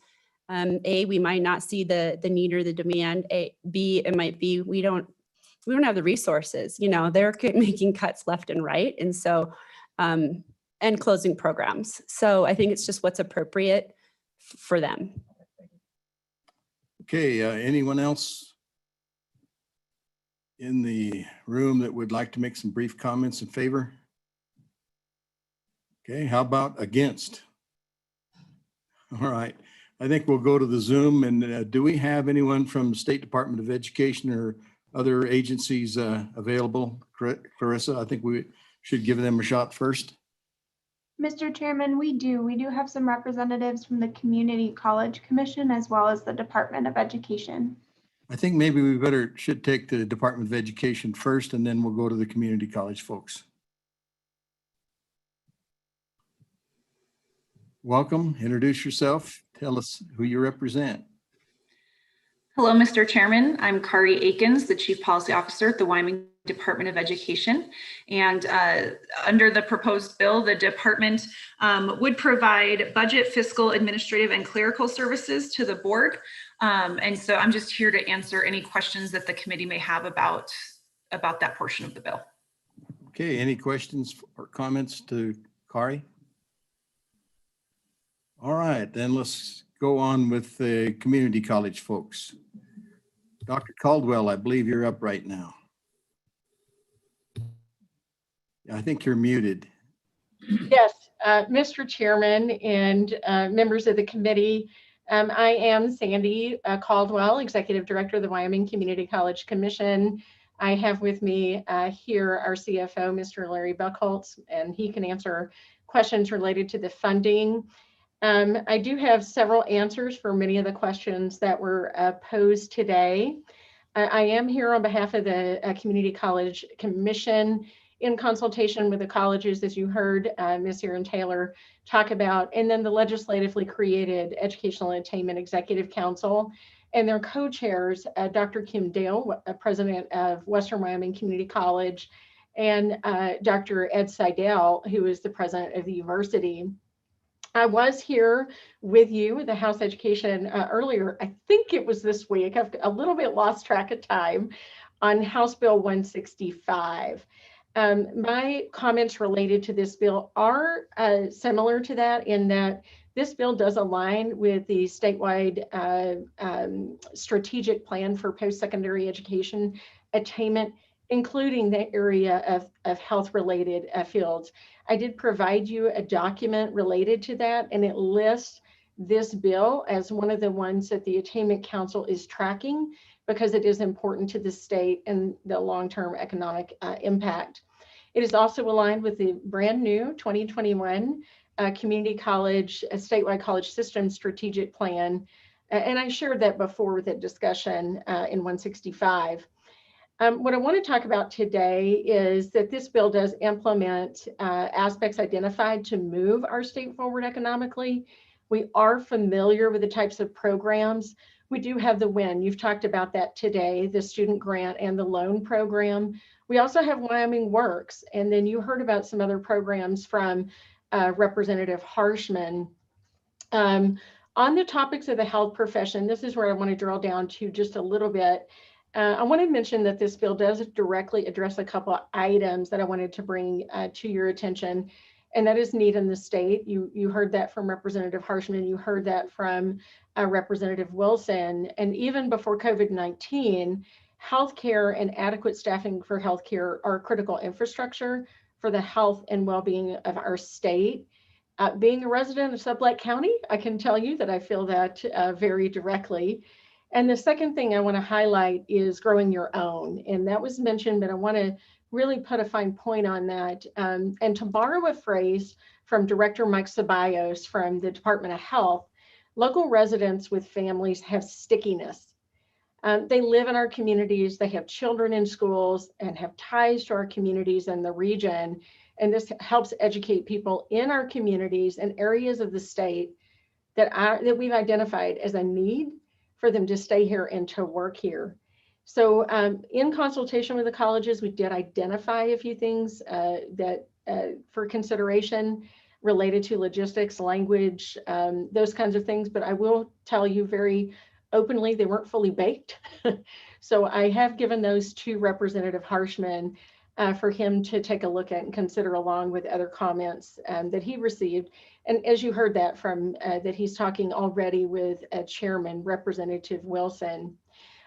A, we might not see the need or the demand. B, it might be we don't have the resources. They're making cuts left and right. And so, and closing programs. So I think it's just what's appropriate for them. Okay, anyone else in the room that would like to make some brief comments in favor? Okay, how about against? All right, I think we'll go to the Zoom. And do we have anyone from the State Department of Education or other agencies available? Clarissa, I think we should give them a shot first. Mr. Chairman, we do have some representatives from the Community College Commission as well as the Department of Education. I think maybe we should take the Department of Education first, and then we'll go to the community college folks. Welcome, introduce yourself, tell us who you represent. Hello, Mr. Chairman. I'm Kari Akins, the Chief Policy Officer at the Wyoming Department of Education. And under the proposed bill, the department would provide budget, fiscal, administrative, and clerical services to the board. And so I'm just here to answer any questions that the committee may have about that portion of the bill. Okay, any questions or comments to Kari? All right, then let's go on with the community college folks. Dr. Caldwell, I believe you're up right now. I think you're muted. Yes, Mr. Chairman and members of the committee, I am Sandy Caldwell, Executive Director of the Wyoming Community College Commission. I have with me here our CFO, Mr. Larry Buckholtz, and he can answer questions related to the funding. I do have several answers for many of the questions that were posed today. I am here on behalf of the Community College Commission in consultation with the colleges, as you heard Ms. Erin Taylor talk about, and then the legislatively created Educational Attainment Executive Council and their co-chairs, Dr. Kim Dale, President of Western Wyoming Community College, and Dr. Ed Seidel, who is the president of the university. I was here with you, the House Education, earlier. I think it was this week. I've a little bit lost track of time on House Bill 165. My comments related to this bill are similar to that in that this bill does align with the statewide strategic plan for post-secondary education attainment, including the area of health-related fields. I did provide you a document related to that, and it lists this bill as one of the ones that the Attainment Council is tracking because it is important to the state and the long-term economic impact. It is also aligned with the brand new 2021 Community College, Statewide College System Strategic Plan. And I shared that before with the discussion in 165. What I want to talk about today is that this bill does implement aspects identified to move our state forward economically. We are familiar with the types of programs. We do have the WIN. You've talked about that today, the student grant and the loan program. We also have Wyoming Works. And then you heard about some other programs from Representative Harshman. On the topics of the health profession, this is where I want to drill down to just a little bit. I want to mention that this bill does directly address a couple of items that I wanted to bring to your attention, and that is need in the state. You heard that from Representative Harshman, you heard that from Representative Wilson, and even before COVID-19, healthcare and adequate staffing for healthcare are critical infrastructure for the health and well-being of our state. Being a resident of Sublette County, I can tell you that I feel that very directly. And the second thing I want to highlight is growing your own. And that was mentioned, but I want to really put a fine point on that. And to borrow a phrase from Director Mike Ceballos from the Department of Health, local residents with families have stickiness. They live in our communities, they have children in schools and have ties to our communities and the region. And this helps educate people in our communities and areas of the state that we've identified as a need for them to stay here and to work here. So in consultation with the colleges, we did identify a few things that for consideration related to logistics, language, those kinds of things. But I will tell you very openly, they weren't fully baked. So I have given those to Representative Harshman for him to take a look at and consider along with other comments that he received. And as you heard that from that he's talking already with Chairman Representative Wilson.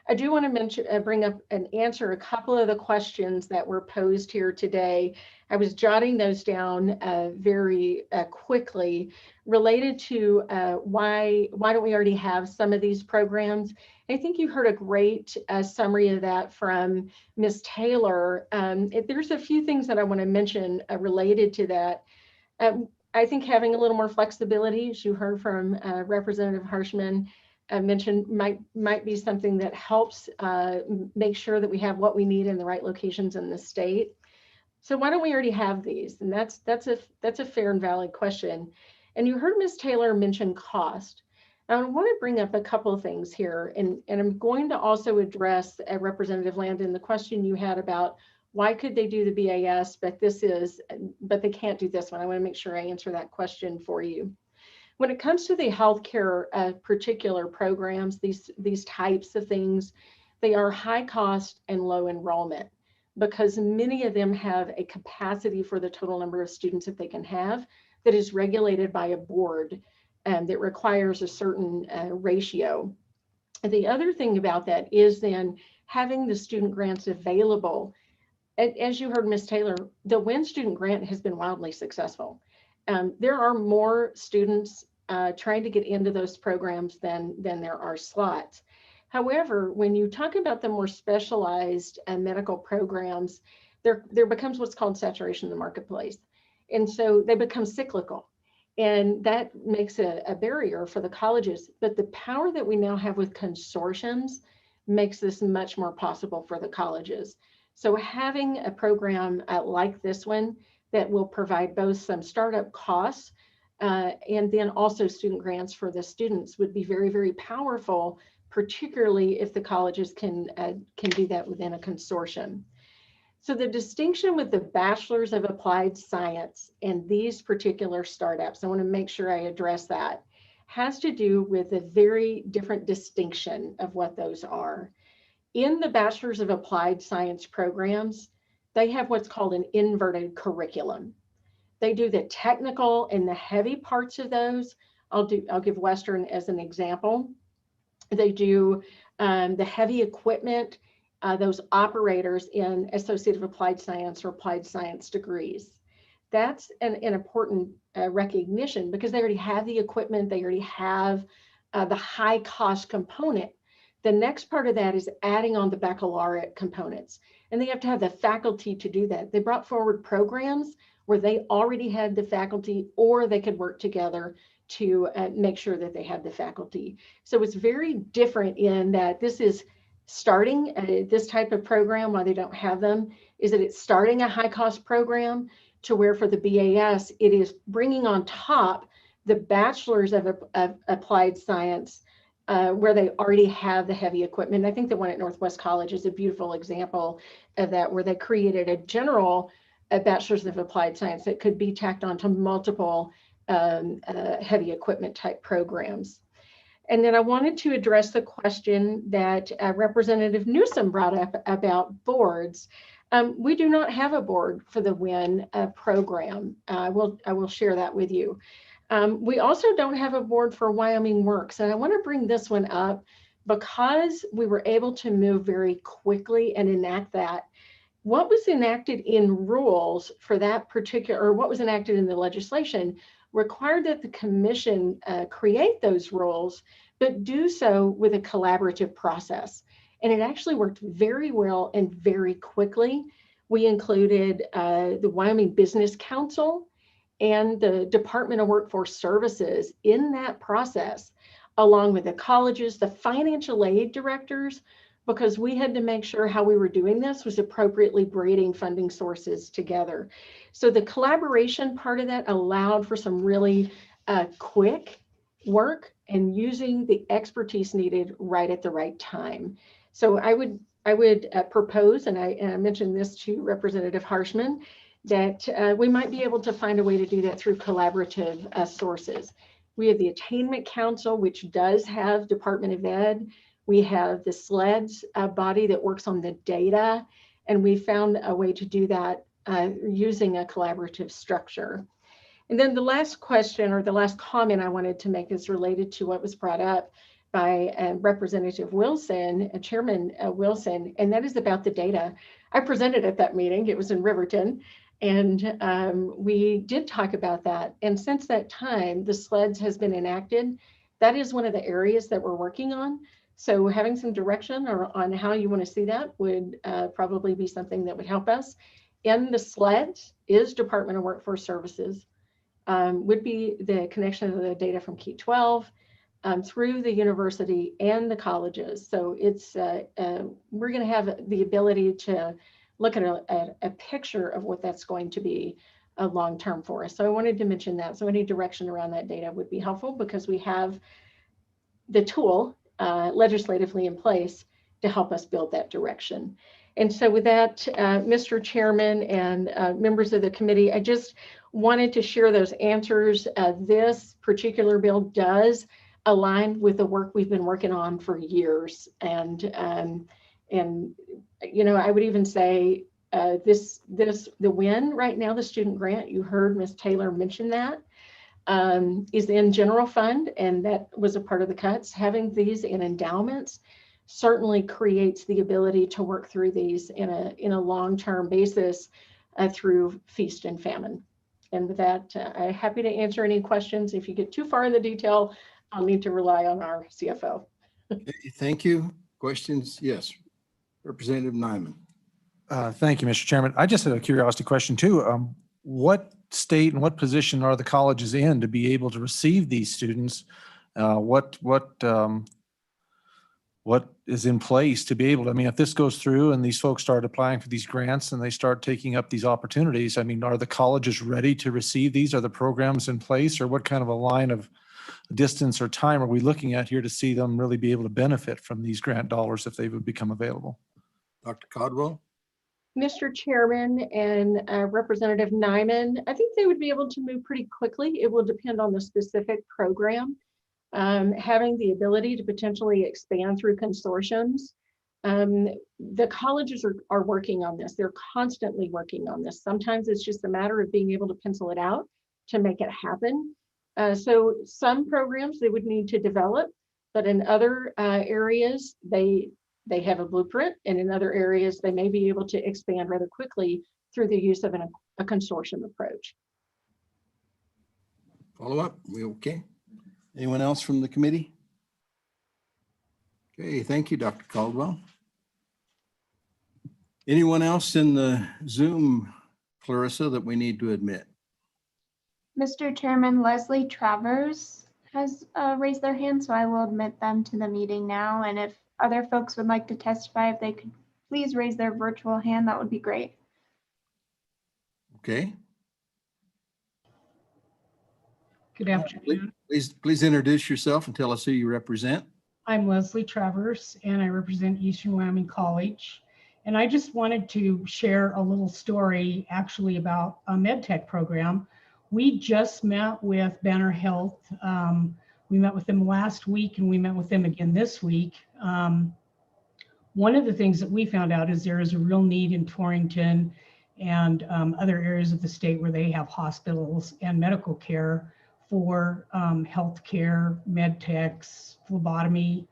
I do want to mention, bring up and answer a couple of the questions that were posed here today. I was jotting those down very quickly related to why don't we already have some of these programs. I think you heard a great summary of that from Ms. Taylor. There's a few things that I want to mention related to that. I think having a little more flexibility, as you heard from Representative Harshman, mentioned might be something that helps make sure that we have what we need in the right locations in the state. So why don't we already have these? And that's a fair and valid question. And you heard Ms. Taylor mention cost. Now, I want to bring up a couple of things here, and I'm going to also address Representative Landon, the question you had about why could they do the BAS, but they can't do this one. I want to make sure I answer that question for you. When it comes to the healthcare particular programs, these types of things, they are high cost and low enrollment because many of them have a capacity for the total number of students that they can have that is regulated by a board that requires a certain ratio. And the other thing about that is then having the student grants available. As you heard Ms. Taylor, the WIN student grant has been wildly successful. There are more students trying to get into those programs than there are slots. However, when you talk about the more specialized medical programs, there becomes what's called saturation in the marketplace. And so they become cyclical. And that makes a barrier for the colleges. But the power that we now have with consortiums makes this much more possible for the colleges. So having a program like this one that will provide both some startup costs and then also student grants for the students would be very, very powerful, particularly if the colleges can do that within a consortium. So the distinction with the Bachelors of Applied Science and these particular startups, I want to make sure I address that, has to do with a very different distinction of what those are. In the Bachelors of Applied Science programs, they have what's called an inverted curriculum. They do the technical and the heavy parts of those. I'll give Western as an example. They do the heavy equipment, those operators in Associate of Applied Science or Applied Science degrees. That's an important recognition because they already have the equipment, they already have the high cost component. The next part of that is adding on the baccalaureate components, and they have to have the faculty to do that. They brought forward programs where they already had the faculty, or they could work together to make sure that they had the faculty. So it's very different in that this is starting this type of program, while they don't have them, is that it's starting a high cost program to where for the BAS, it is bringing on top the Bachelors of Applied Science where they already have the heavy equipment. And I think the one at Northwest College is a beautiful example of that, where they created a general Bachelors of Applied Science that could be tacked onto multiple heavy equipment type programs. And then I wanted to address the question that Representative Newsom brought up about boards. We do not have a board for the WIN program. I will share that with you. We also don't have a board for Wyoming Works. And I want to bring this one up because we were able to move very quickly and enact that. What was enacted in rules for that particular, or what was enacted in the legislation, required that the commission create those rules, but do so with a collaborative process. And it actually worked very well and very quickly. We included the Wyoming Business Council and the Department of Workforce Services in that process, along with the colleges, the financial aid directors, because we had to make sure how we were doing this was appropriately braiding funding sources together. So the collaboration part of that allowed for some really quick work and using the expertise needed right at the right time. So I would propose, and I mentioned this to Representative Harshman, that we might be able to find a way to do that through collaborative sources. We have the Attainment Council, which does have Department of Ed. We have the SLEDS body that works on the data, and we found a way to do that using a collaborative structure. And then the last question, or the last comment I wanted to make, is related to what was brought up by Representative Wilson, Chairman Wilson, and that is about the data. I presented at that meeting. It was in Riverton. And we did talk about that. And since that time, the SLEDS has been enacted. That is one of the areas that we're working on. So having some direction on how you want to see that would probably be something that would help us. In the SLEDS is Department of Workforce Services, would be the connection of the data from KEY 12. through the university and the colleges. So it's we're going to have the ability to look at a picture of what that's going to be long-term for us. So I wanted to mention that. So any direction around that data would be helpful because we have the tool legislatively in place to help us build that direction. And so with that, Mr. Chairman and members of the committee, I just wanted to share those answers. This particular bill does align with the work we've been working on for years. And you know, I would even say the win right now, the student grant, you heard Ms. Taylor mention that, is in general fund, and that was a part of the cuts. Having these in endowments certainly creates the ability to work through these in a long-term basis through feast and famine. And with that, I'm happy to answer any questions. If you get too far in the detail, I'll need to rely on our CFO. Okay, thank you. Questions? Yes. Representative Nyman. Thank you, Mr. Chairman. I just had a curiosity question too. What state and what position are the colleges in to be able to receive these students? What is in place to be able to, I mean, if this goes through and these folks start applying for these grants and they start taking up these opportunities, I mean, are the colleges ready to receive these? Are the programs in place, or what kind of a line of distance or time are we looking at here to see them really be able to benefit from these grant dollars if they would become available? Dr. Caldwell. Mr. Chairman and Representative Nyman, I think they would be able to move pretty quickly. It will depend on the specific program. Having the ability to potentially expand through consortiums. The colleges are working on this. They're constantly working on this. Sometimes it's just a matter of being able to pencil it out to make it happen. So some programs they would need to develop, but in other areas, they have a blueprint, and in other areas, they may be able to expand rather quickly through the use of a consortium approach. Follow up. We okay? Anyone else from the committee? Okay, thank you, Dr. Caldwell. Anyone else in the Zoom, Clarissa, that we need to admit? Mr. Chairman, Leslie Travers has raised their hand, so I will admit them to the meeting now. And if other folks would like to testify, if they could please raise their virtual hand, that would be great. Okay. Good afternoon. Please introduce yourself and tell us who you represent. I'm Leslie Travers, and I represent Eastern Wyoming College. And I just wanted to share a little story actually about a MedTech program. We just met with Banner Health. We met with them last week, and we met with them again this week. One of the things that we found out is there is a real need in Torrington and other areas of the state where they have hospitals and medical care for healthcare, med techs, phlebotomy.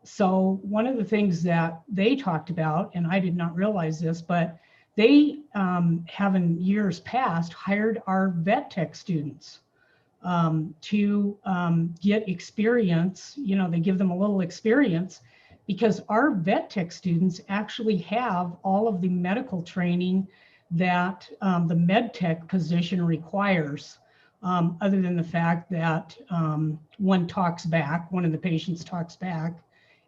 So one of the things that they talked about, and I did not realize this, but they have in years past hired our vet tech students to get experience. You know, they give them a little experience because our vet tech students actually have all of the medical training that the med tech position requires. Other than the fact that one talks back, one of the patients talks back,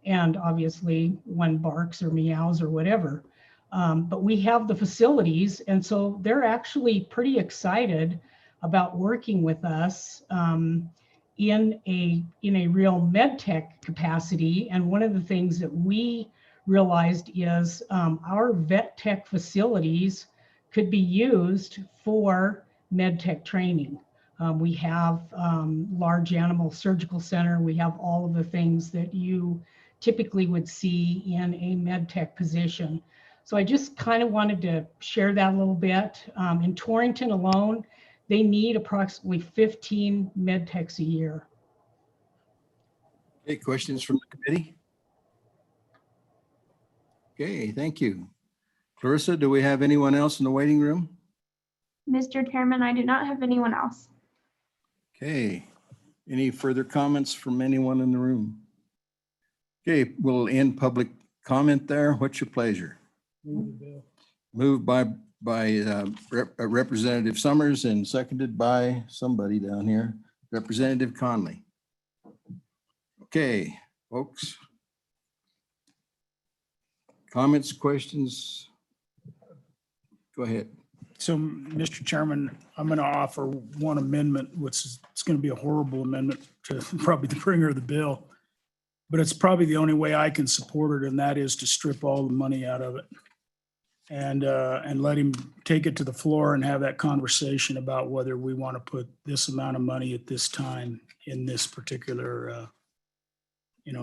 and obviously one barks or meows or whatever. But we have the facilities, and so they're actually pretty excited about working with us in a real med tech capacity. And one of the things that we realized is our vet tech facilities could be used for med tech training. We have large animal surgical center. We have all of the things that you typically would see in a med tech position. So I just kind of wanted to share that a little bit. In Torrington alone, they need approximately 15 med techs a year. Okay, questions from the committee? Okay, thank you. Clarissa, do we have anyone else in the waiting room? Mr. Chairman, I do not have anyone else. Okay, any further comments from anyone in the room? Okay, we'll end public comment there. What's your pleasure? Moved by Representative Summers and seconded by somebody down here, Representative Conley. Okay, folks. Comments, questions? Go ahead. So, Mr. Chairman, I'm going to offer one amendment, which is, it's going to be a horrible amendment to probably the bringer of the bill. But it's probably the only way I can support it, and that is to strip all the money out of it. And let him take it to the floor and have that conversation about whether we want to put this amount of money at this time in this particular,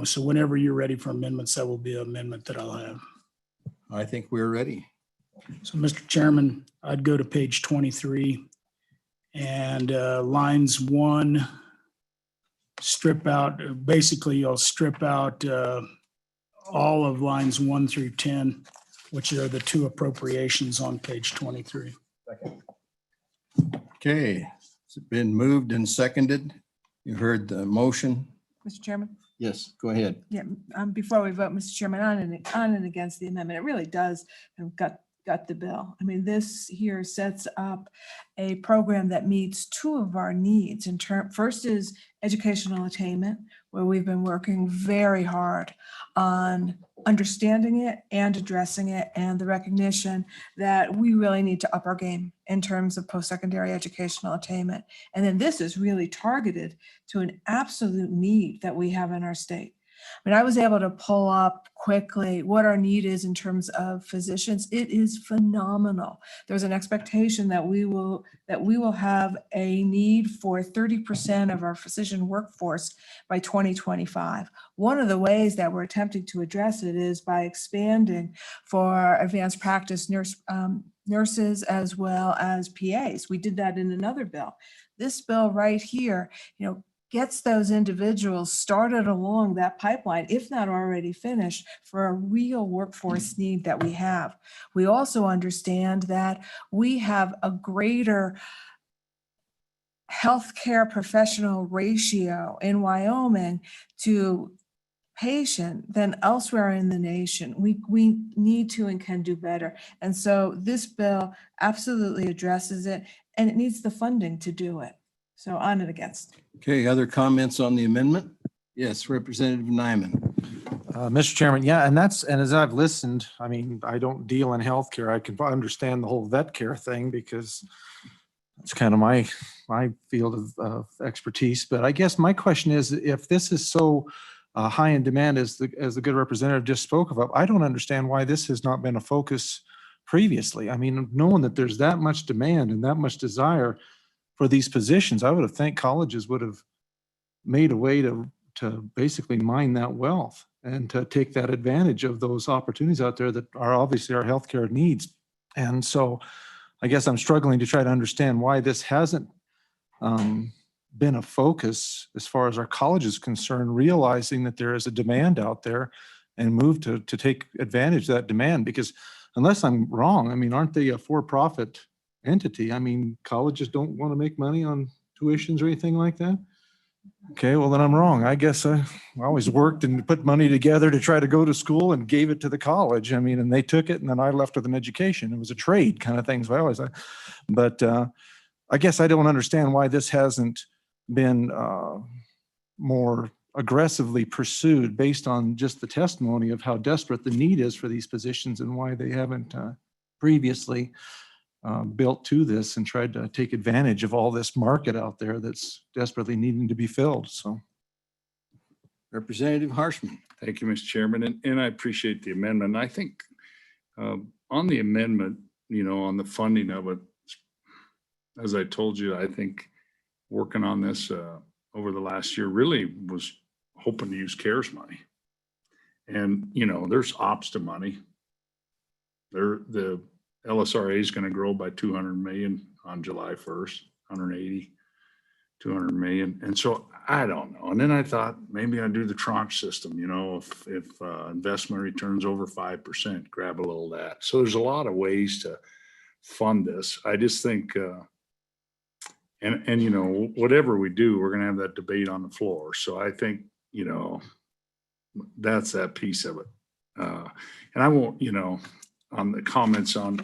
so whenever you're ready for amendments, that will be an amendment that I'll have. I think we're ready. So, Mr. Chairman, I'd go to page 23 and lines 1, strip out, basically you'll strip out all of lines 1 through 10, which are the 2 appropriations on page 23. Okay, it's been moved and seconded. You heard the motion. Mr. Chairman? Yes, go ahead. Yeah, before we vote, Mr. Chairman, on and against the amendment, it really does gut the bill. I mean, this here sets up a program that meets 2 of our needs in term. First is educational attainment, where we've been working very hard on understanding it and addressing it, and the recognition that we really need to up our game in terms of post-secondary educational attainment. And then this is really targeted to an absolute need that we have in our state. I mean, I was able to pull up quickly what our need is in terms of physicians. It is phenomenal. There's an expectation that we will have a need for 30% of our physician workforce by 2025. One of the ways that we're attempting to address it is by expanding for advanced practice nurses as well as PAs. We did that in another bill. This bill right here, gets those individuals started along that pipeline, if not already finished, for a real workforce need that we have. We also understand that we have a greater healthcare professional ratio in Wyoming to patient than elsewhere in the nation. We need to and can do better. And so this bill absolutely addresses it, and it needs the funding to do it. So on and against. Okay, other comments on the amendment? Yes, Representative Nyman. Mr. Chairman, yeah, and as I've listened, I mean, I don't deal in healthcare. I can understand the whole vet care thing because it's kind of my field of expertise. But I guess my question is, if this is so high in demand as the good representative just spoke about, I don't understand why this has not been a focus previously. I mean, knowing that there's that much demand and that much desire for these positions, I would have think colleges would have made a way to basically mine that wealth and to take that advantage of those opportunities out there that are obviously our healthcare needs. And so I guess I'm struggling to try to understand why this hasn't been a focus as far as our college is concerned, realizing that there is a demand out there and move to take advantage of that demand. Because unless I'm wrong, I mean, aren't they a for-profit entity? I mean, colleges don't want to make money on tuitions or anything like that. Okay, well then I'm wrong. I guess I always worked and put money together to try to go to school and gave it to the college. I mean, and they took it and then I left with an education. It was a trade kind of thing. So but I guess I don't understand why this hasn't been more aggressively pursued based on just the testimony of how desperate the need is for these positions and why they haven't previously built to this and tried to take advantage of all this market out there that's desperately needing to be filled. So, Representative Harshman. Thank you, Mr. Chairman, and I appreciate the amendment. I think on the amendment, on the funding of it, as I told you, I think working on this over the last year really was hoping to use CARES money. And, there's ops to money. The LSRA is going to grow by 200 million on July 1st, 180, 200 million. And so I don't know. And then I thought maybe I'd do the tranche system, if investment returns over 5%, grab a little of that. So there's a lot of ways to fund this. I just think, whatever we do, we're going to have that debate on the floor. So I think, that's that piece of it. And I won't, on the comments on,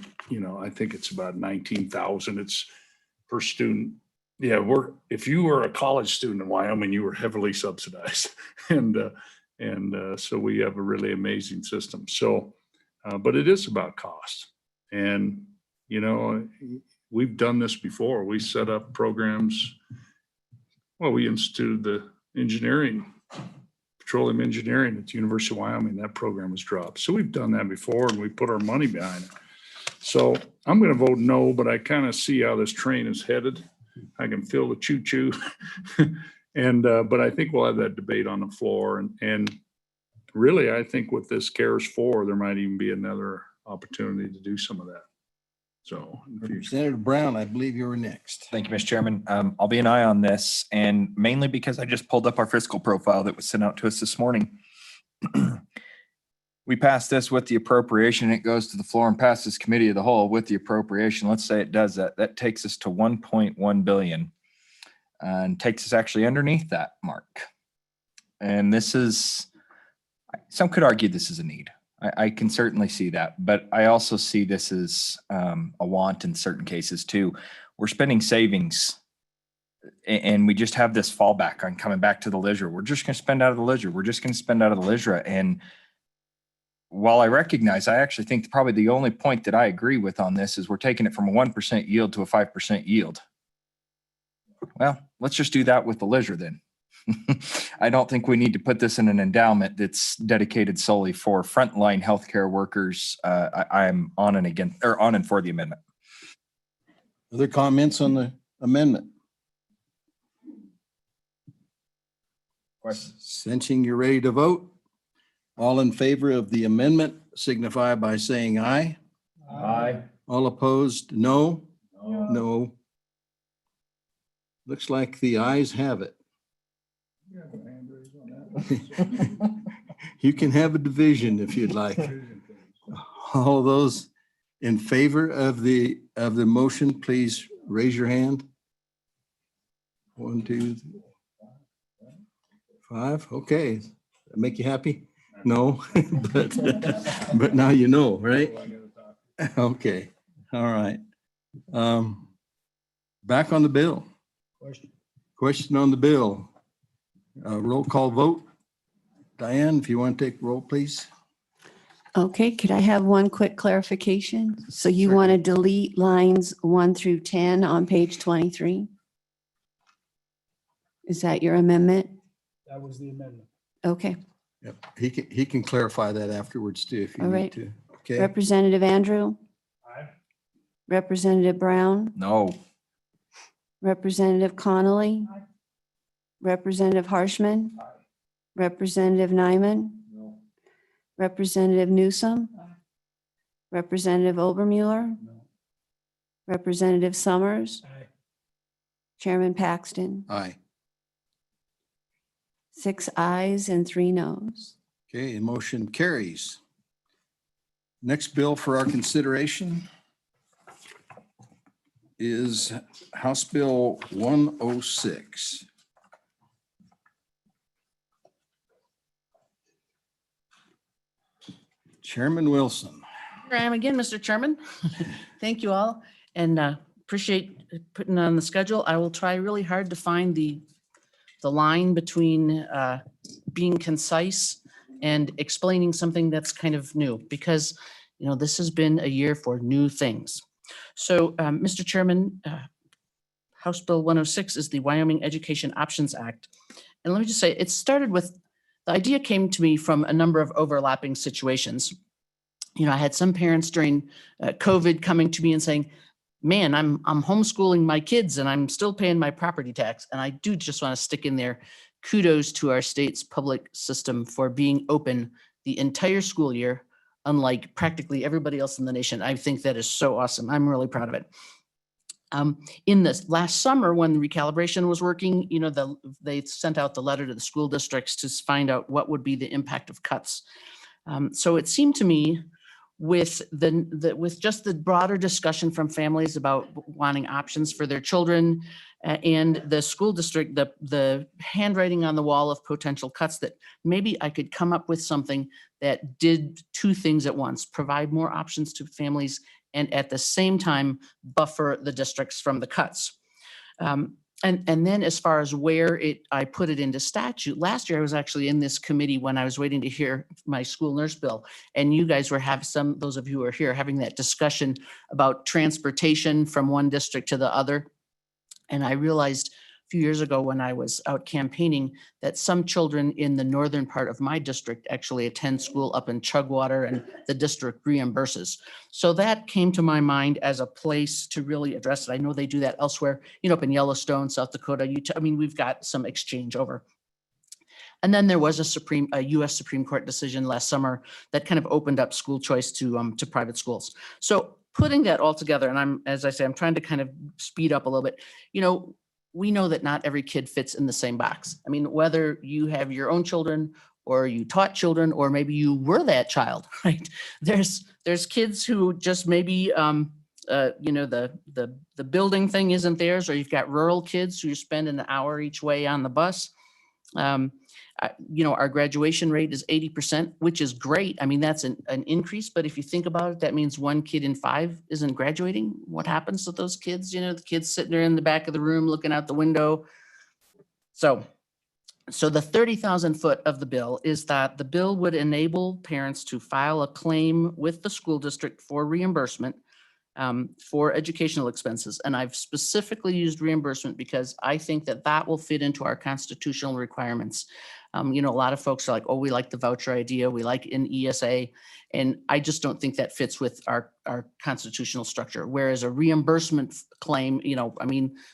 I think it's about 19,000. It's per student Yeah, if you were a college student in Wyoming, you were heavily subsidized. And so we have a really amazing system. So, but it is about cost. And, you know, we've done this before. We set up programs. Well, we instituted the petroleum engineering at the University of Wyoming. That program was dropped. So we've done that before and we put our money behind it. So I'm going to vote no, but I kind of see how this train is headed. I can feel the choo-choo. And, but I think we'll have that debate on the floor. And really, I think with this CARES 4, there might even be another opportunity to do some of that. So in the future. Representative Brown, I believe you were next. Thank you, Mr. Chairman. I'll be an eye on this, and mainly because I just pulled up our fiscal profile that was sent out to us this morning. We passed this with the appropriation. It goes to the floor and passes committee of the whole with the appropriation. Let's say it does that. That takes us to 1.1 billion and takes us actually underneath that mark. And this is, some could argue this is a need. I can certainly see that, but I also see this as a want in certain cases too. We're spending savings and we just have this fallback on coming back to the LISRA. We're just going to spend out of the LISRA. We're just going to spend out of the LISRA. And while I recognize, I actually think probably the only point that I agree with on this is we're taking it from a 1% yield to a 5% yield. Well, let's just do that with the LISRA then. I don't think we need to put this in an endowment that's dedicated solely for frontline healthcare workers. I'm on and for the amendment. Other comments on the amendment? Sensing you're ready to vote. All in favor of the amendment signify by saying aye. Aye. All opposed, no? No. Looks like the ayes have it. You can have a division if you'd like. All those in favor of the motion, please raise your hand. 1, 2, 5. Okay. That make you happy? No, but now you know, right? Okay. All right. Back on the bill. Question on the bill. Roll call vote. Diane, if you want to take roll, please. Okay, could I have one quick clarification? So you want to delete lines 1 through 10 on page 23? Is that your amendment? That was the amendment. Okay. Yep. He can clarify that afterwards too, if you All need right. to. Okay. Representative Andrew? Aye. Representative Brown? No. Representative Connolly? Representative Harshman? Representative Nyman? Representative Newsom? Representative Obermueller? Representative Summers? Chairman Paxton? Aye. 6 ayes and 3 noes. Okay, motion carries. Next bill for our consideration is House Bill 106. Chairman Wilson. Here I am again, Mr. Chairman. Thank you all and appreciate putting on the schedule. I will try really hard to find the line between being concise and explaining something that's kind of new because, you know, this has been a year for new things. So, Mr. Chairman, House Bill 106 is the Wyoming Education Options Act. And let me just say, it started with, the idea came to me from a number of overlapping situations. You know, I had some parents during COVID coming to me and saying, man, I'm homeschooling my kids and I'm still paying my property tax. And I do just want to stick in there, kudos to our state's public system for being open the entire school year, unlike practically everybody else in the nation. I think that is so awesome. I'm really proud of it. In this last summer, when the recalibration was working, you know, they sent out the letter to the school districts to find out what would be the impact of cuts. So it seemed to me with with just the broader discussion from families about wanting options for their children and the school district, the handwriting on the wall of potential cuts, that maybe I could come up with something that did 2 things at once: provide more options to families and at the same time buffer the districts from the cuts. And then as far as where I put it into statute, last year I was actually in this committee when I was waiting to hear my school nurse bill. And you guys were those of you who are here, having that discussion about transportation from one district to the other. And I realized a few years ago when I was out campaigning that some children in the northern part of my district actually attend school up in Chugwater, and the district reimburses. So that came to my mind as a place to really address it. I know they do that elsewhere, up in Yellowstone, South Dakota, Utah. I mean, we've got some exchange over. And then there was a US Supreme Court decision last summer that kind of opened up school choice to private schools. So putting that all together, and as I say, I'm trying to kind of speed up a little bit. We know that not every kid fits in the same box. I mean, whether you have your own children or you taught children, or maybe you were that child, right? There's kids who just maybe, the building thing isn't theirs, or you've got rural kids who spend an hour each way on the bus. Our graduation rate is 80%, which is great. I mean, that's an increase, but if you think about it, that means 1 kid in 5 isn't graduating. What happens to those kids? The kids sitting there in the back of the room looking out the window. So the 30,000 foot of the bill is that the bill would enable parents to file a claim with the school district for reimbursement for educational expenses. And I've specifically used reimbursement because I think that will fit into our constitutional requirements. A lot of folks are like, oh, we like the voucher idea, we like an ESA, and I just don't think that fits with our constitutional structure. Whereas a reimbursement claim,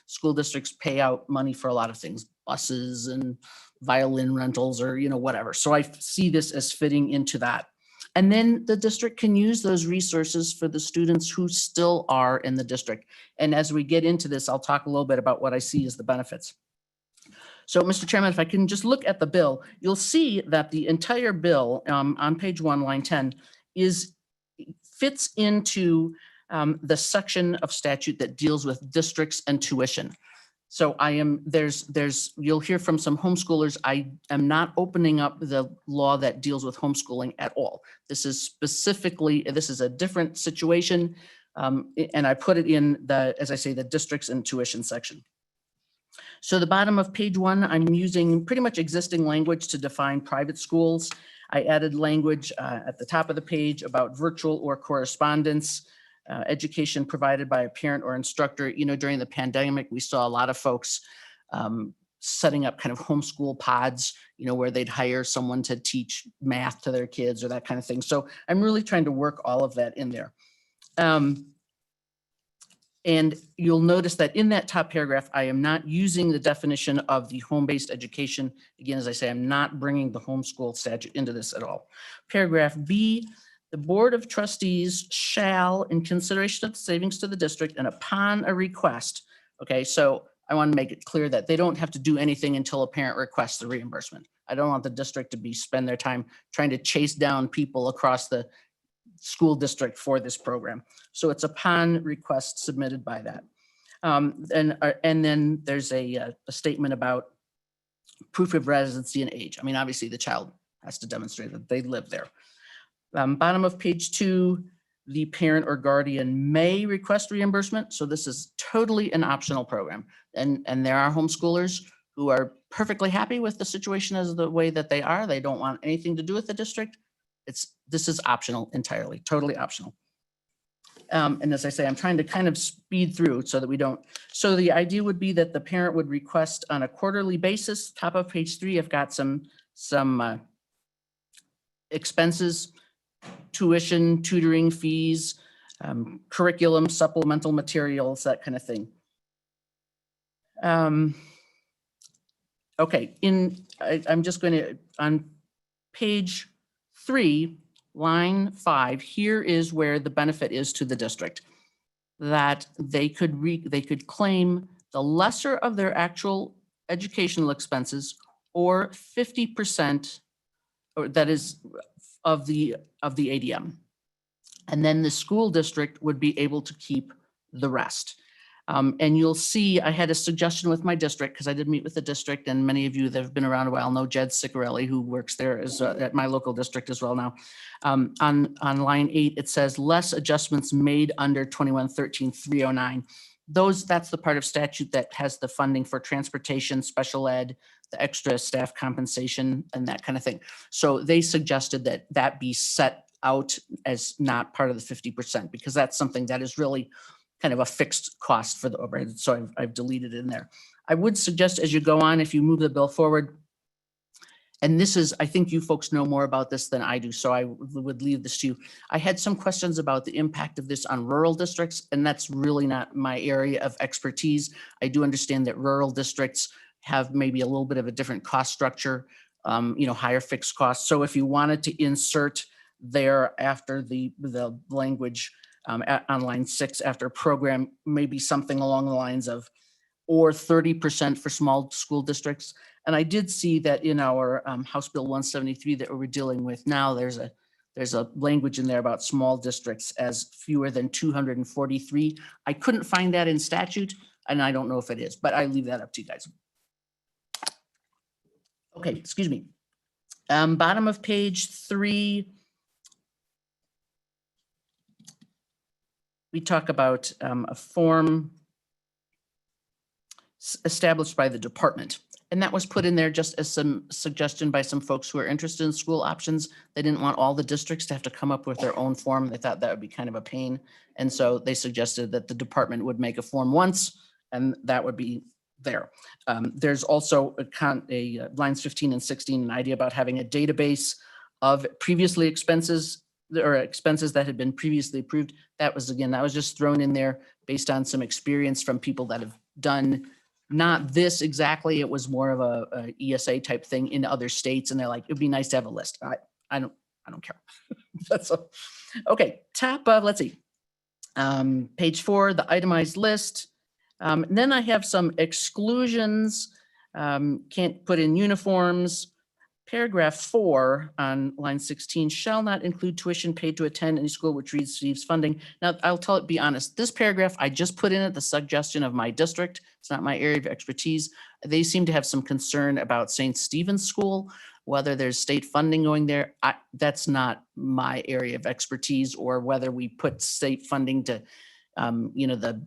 school districts pay out money for a lot of things, buses and violin rentals or, whatever. So I see this as fitting into that. And then the district can use those resources for the students who still are in the district. And as we get into this, I'll talk a little bit about what I see as the benefits. So, Mr. Chairman, if I can just look at the bill, you'll see that the entire bill on page 1, line 10, fits into the section of statute that deals with districts and tuition. So you'll hear from some homeschoolers, I am not opening up the law that deals with homeschooling at all. This is a different situation. And I put it in as I say, the districts and tuition section. So the bottom of page 1, I'm using pretty much existing language to define private schools. I added language at the top of the page about virtual or correspondence. Education provided by a parent or instructor. During the pandemic, we saw a lot of folks setting up kind of homeschool pods, where they'd hire someone to teach math to their kids or that kind of thing. So I'm really trying to work all of that in there. And you'll notice that in that top paragraph, I am not using the definition of the home-based education. Again, as I say, I'm not bringing the homeschool statute into this at all. Paragraph B, the Board of Trustees shall, in consideration of the savings to the district and upon a request, okay, so I want to make it clear that they don't have to do anything until a parent requests the reimbursement. I don't want the district to spend their time trying to chase down people across the school district for this program. So it's upon request submitted by that. And then there's a statement about proof of residency and age. I mean, obviously the child has to demonstrate that they live there. Bottom of page 2, the parent or guardian may request reimbursement. So this is totally an optional program. And there are homeschoolers who are perfectly happy with the situation as the way that they are. They don't want anything to do with the district. This is optional entirely, totally optional. And as I say, I'm trying to kind of speed through so that we don't. So the idea would be that the parent would request on a quarterly basis. Top of page 3, I've got some expenses, tuition, tutoring fees, curriculum, supplemental materials, that kind of thing. Okay, I'm just going to, on page 3, line 5, here is where the benefit is to the district, that they could claim the lesser of their actual educational expenses or 50%, or that is of the ADM. And then the school district would be able to keep the rest. And you'll see, I had a suggestion with my district, because I did meet with the district, and many of you that have been around a while know Jed Ciccarelli, who works there at my local district as well now. On line 8, it says less adjustments made under 21-13-309. that's the part of statute that has the funding for transportation, special ed, the extra staff compensation and that kind of thing. So they suggested that that be set out as not part of the 50% because that's something that is really kind of a fixed cost for the overhead. So I've deleted it in there. I would suggest as you go on, if you move the bill forward, and this is, I think you folks know more about this than I do, so I would leave this to you. I had some questions about the impact of this on rural districts, and that's really not my area of expertise. I do understand that rural districts have maybe a little bit of a different cost structure, higher fixed costs. So if you wanted to insert there after the language on line 6 after program, maybe something along the lines of, or 30% for small school districts. And I did see that in our House Bill 173 that we're dealing with now, there's a language in there about small districts as fewer than 243. I couldn't find that in statute, and I don't know if it is, but I leave that up to you guys. Okay, excuse me. Bottom of page 3, we talk about a form established by the department. And that was put in there just as some suggestion by some folks who are interested in school options. They didn't want all the districts to have to come up with their own form. They thought that would be kind of a pain. And so they suggested that the department would make a form once and that would be there. There's also a lines 15 and 16, an idea about having a database of previously expenses that had been previously approved. That was just thrown in there based on some experience from people that have done not this exactly. It was more of a ESA type thing in other states. And they're like, it'd be nice to have a list. I don't care. That's all. Okay. Top of, let's see. Page 4, the itemized list. Then I have some exclusions. Can't put in uniforms. Paragraph 4 on line 16 shall not include tuition paid to attend any school which receives funding. Now, be honest, this paragraph, I just put in it the suggestion of my district. It's not my area of expertise. They seem to have some concern about St. Stephen's School, whether there's state funding going there. That's not my area of expertise, or whether we put state funding to, the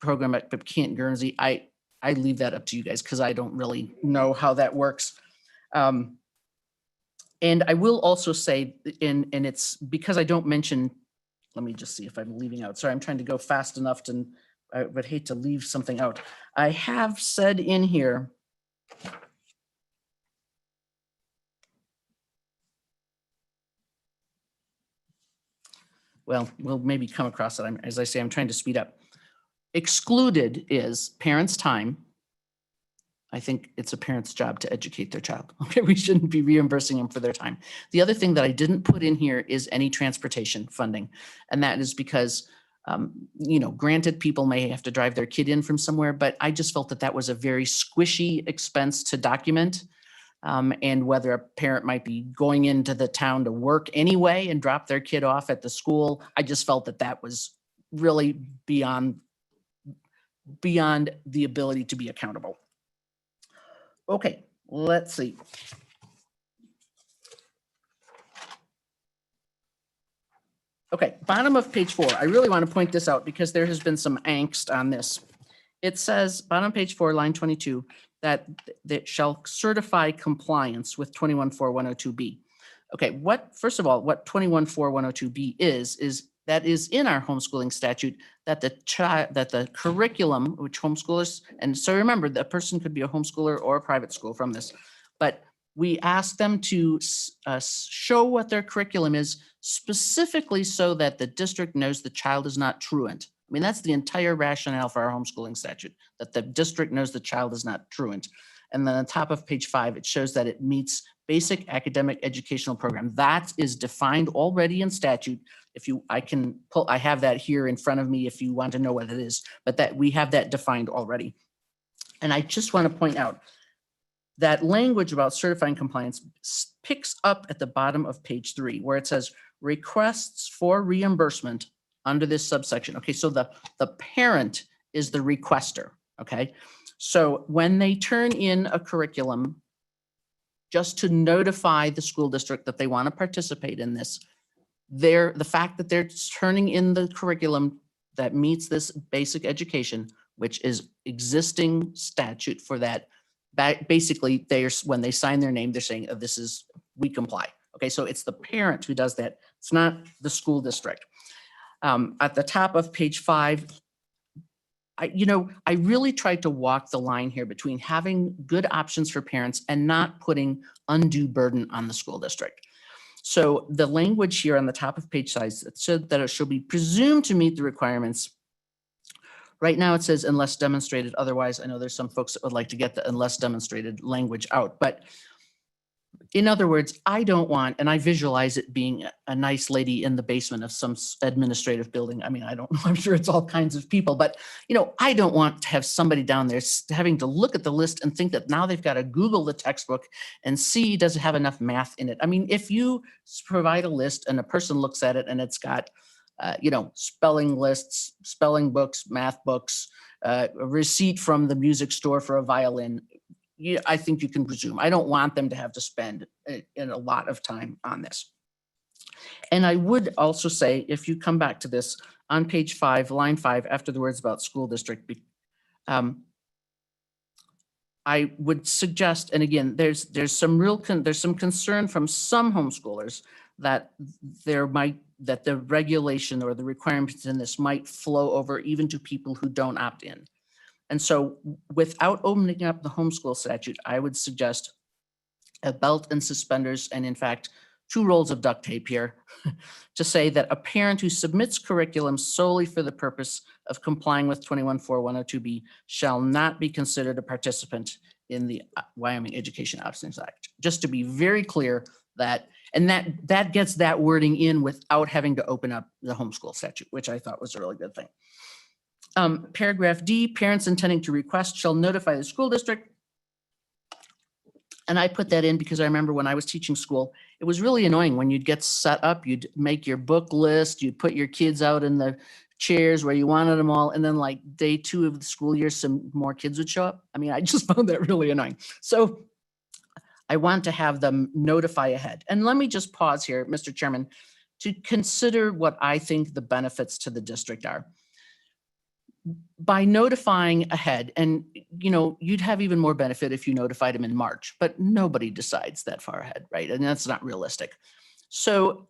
program at Canton Guernsey. I leave that up to you guys because I don't really know how that works. And I will also say, and it's because I don't mention, let me just see if I'm leaving out. Sorry, I'm trying to go fast enough to, I would hate to leave something out. I have said in here, well, we'll maybe come across it. As I say, I'm trying to speed up. Excluded is parents' time. I think it's a parent's job to educate their child. Okay, we shouldn't be reimbursing them for their time. The other thing that I didn't put in here is any transportation funding. And that is because, granted, people may have to drive their kid in from somewhere, but I just felt that that was a very squishy expense to document. And whether a parent might be going into the town to work anyway and drop their kid off at the school, I just felt that that was really beyond the ability to be accountable. Okay, let's see. Okay, bottom of page 4. I really want to point this out because there has been some angst on this. It says, bottom of page 4, line 22, that shall certify compliance with 214102B. Okay, first of all, what 214102B is that is in our homeschooling statute that the curriculum, which homeschoolers, and so remember, the person could be a homeschooler or a private school from this, but we ask them to show what their curriculum is specifically so that the district knows the child is not truant. I mean, that's the entire rationale for our homeschooling statute, that the district knows the child is not truant. And then on top of page 5, it shows that it meets basic academic educational program. That is defined already in statute. I have that here in front of me if you want to know what it is, but that we have that defined already. And I just want to point out that language about certifying compliance picks up at the bottom of page 3, where it says requests for reimbursement under this subsection. Okay, so the parent is the requester, okay? So when they turn in a curriculum, just to notify the school district that they want to participate in this, the fact that they're turning in the curriculum that meets this basic education, which is existing statute for that. Basically, when they sign their name, they're saying, we comply. Okay, so it's the parent who does that. It's not the school district. At the top of page 5, I really tried to walk the line here between having good options for parents and not putting undue burden on the school district. So the language here on the top of page 5 said that it shall be presumed to meet the requirements. Right now it says unless demonstrated otherwise. I know there's some folks that would like to get the unless demonstrated language out, but in other words, I don't want, and I visualize it being a nice lady in the basement of some administrative building. I mean, I don't know, I'm sure it's all kinds of people, but I don't want to have somebody down there having to look at the list and think that now they've got to Google the textbook and see, does it have enough math in it? I mean, if you provide a list and a person looks at it and it's got, spelling lists, spelling books, math books, a receipt from the music store for a violin, I think you can presume. I don't want them to have to spend a lot of time on this. And I would also say, if you come back to this on page 5, line 5, after the words about school district, I would suggest, and again, there's some concern from some homeschoolers that that the regulation or the requirements in this might flow over even to people who don't opt in. And so without opening up the homeschool statute, I would suggest a belt and suspenders, and in fact, 2 rolls of duct tape here to say that a parent who submits curriculum solely for the purpose of complying with 21-4-102B shall not be considered a participant in the Wyoming Education Outstanding Act. Just to be very clear that gets that wording in without having to open up the homeschool statute, which I thought was a really good thing. Paragraph D, parents intending to request shall notify the school district. And I put that in because I remember when I was teaching school, it was really annoying when you'd get set up, you'd make your book list, you'd put your kids out in the chairs where you wanted them all. And then like day 2 of the school year, some more kids would show up. I mean, I just found that really annoying. So I want to have them notify ahead. And let me just pause here, Mr. Chairman, to consider what I think the benefits to the district are. By notifying ahead, and you'd have even more benefit if you notified them in March, but nobody decides that far ahead, right? And that's not realistic. So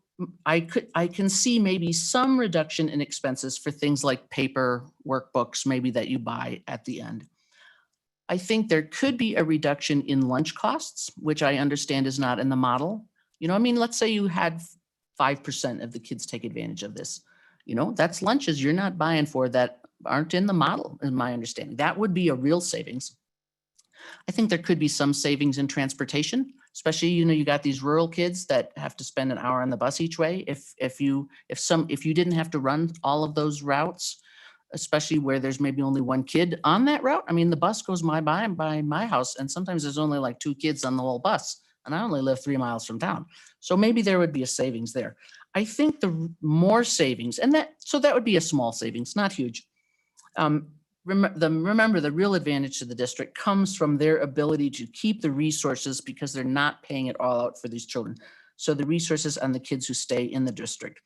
I can see maybe some reduction in expenses for things like paper workbooks, maybe that you buy at the end. I think there could be a reduction in lunch costs, which I understand is not in the model. Let's say you had 5% of the kids take advantage of this. That's lunches you're not buying for that aren't in the model, in my understanding. That would be a real savings. I think there could be some savings in transportation, especially, you got these rural kids that have to spend an hour on the bus each way. If you didn't have to run all of those routes, especially where there's maybe only one kid on that route. I mean, the bus goes by my house, and sometimes there's only like 2 kids on the whole bus, and I only live 3 miles from town. So maybe there would be a savings there. I think the more savings, so that would be a small savings, not huge. Remember, the real advantage to the district comes from their ability to keep the resources because they're not paying it all out for these children. So the resources on the kids who stay in the district.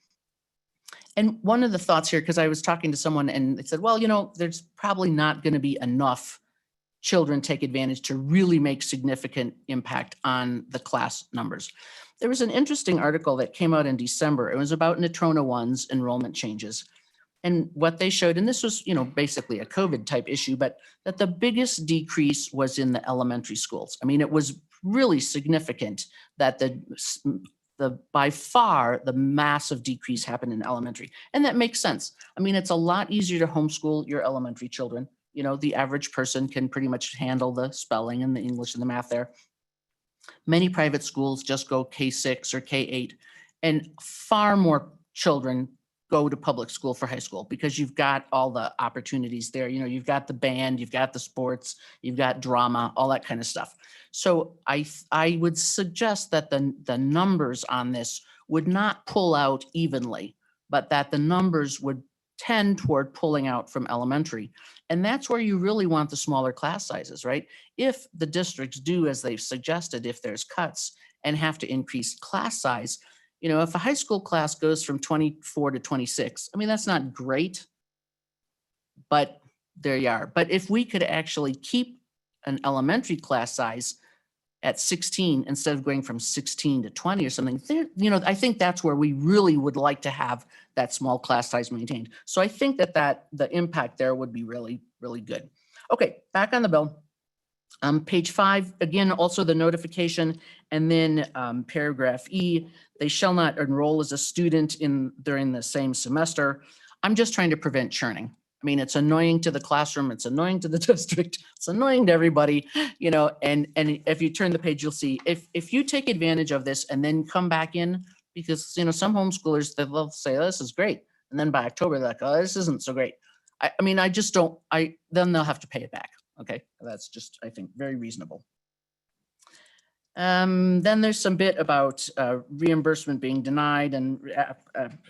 And one of the thoughts here, because I was talking to someone and they said, well, there's probably not going to be enough children take advantage to really make significant impact on the class numbers. There was an interesting article that came out in December. It was about Natrona 1's enrollment changes. And what they showed, and this was, basically a COVID type issue, but that the biggest decrease was in the elementary schools. I mean, it was really significant that by far the massive decrease happened in elementary. And that makes sense. I mean, it's a lot easier to homeschool your elementary children. The average person can pretty much handle the spelling and the English and the math there. Many private schools just go K6 or K8, and far more children go to public school for high school because you've got all the opportunities there. You've got the band, you've got the sports, you've got drama, all that kind of stuff. So I would suggest that the numbers on this would not pull out evenly, but that the numbers would tend toward pulling out from elementary. And that's where you really want the smaller class sizes, right? If the districts do as they've suggested, if there's cuts and have to increase class size, if a high school class goes from 24 to 26, I mean, that's not great, but there you are. But if we could actually keep an elementary class size at 16 instead of going from 16 to 20 or something, there, I think that's where we really would like to have that small class size maintained. So I think that the impact there would be really, really good. Okay, back on the bill. Page 5, again, also the notification, and then paragraph E, they shall not enroll as a student during the same semester. I'm just trying to prevent churning. I mean, it's annoying to the classroom, it's annoying to the district, it's annoying to everybody, and if you turn the page, you'll see, if you take advantage of this and then come back in, because, some homeschoolers, they'll say, oh, this is great. And then by October, they're like, oh, this isn't so great. I just don't, then they'll have to pay it back. Okay, that's just, I think, very reasonable. Then there's some bit about reimbursement being denied and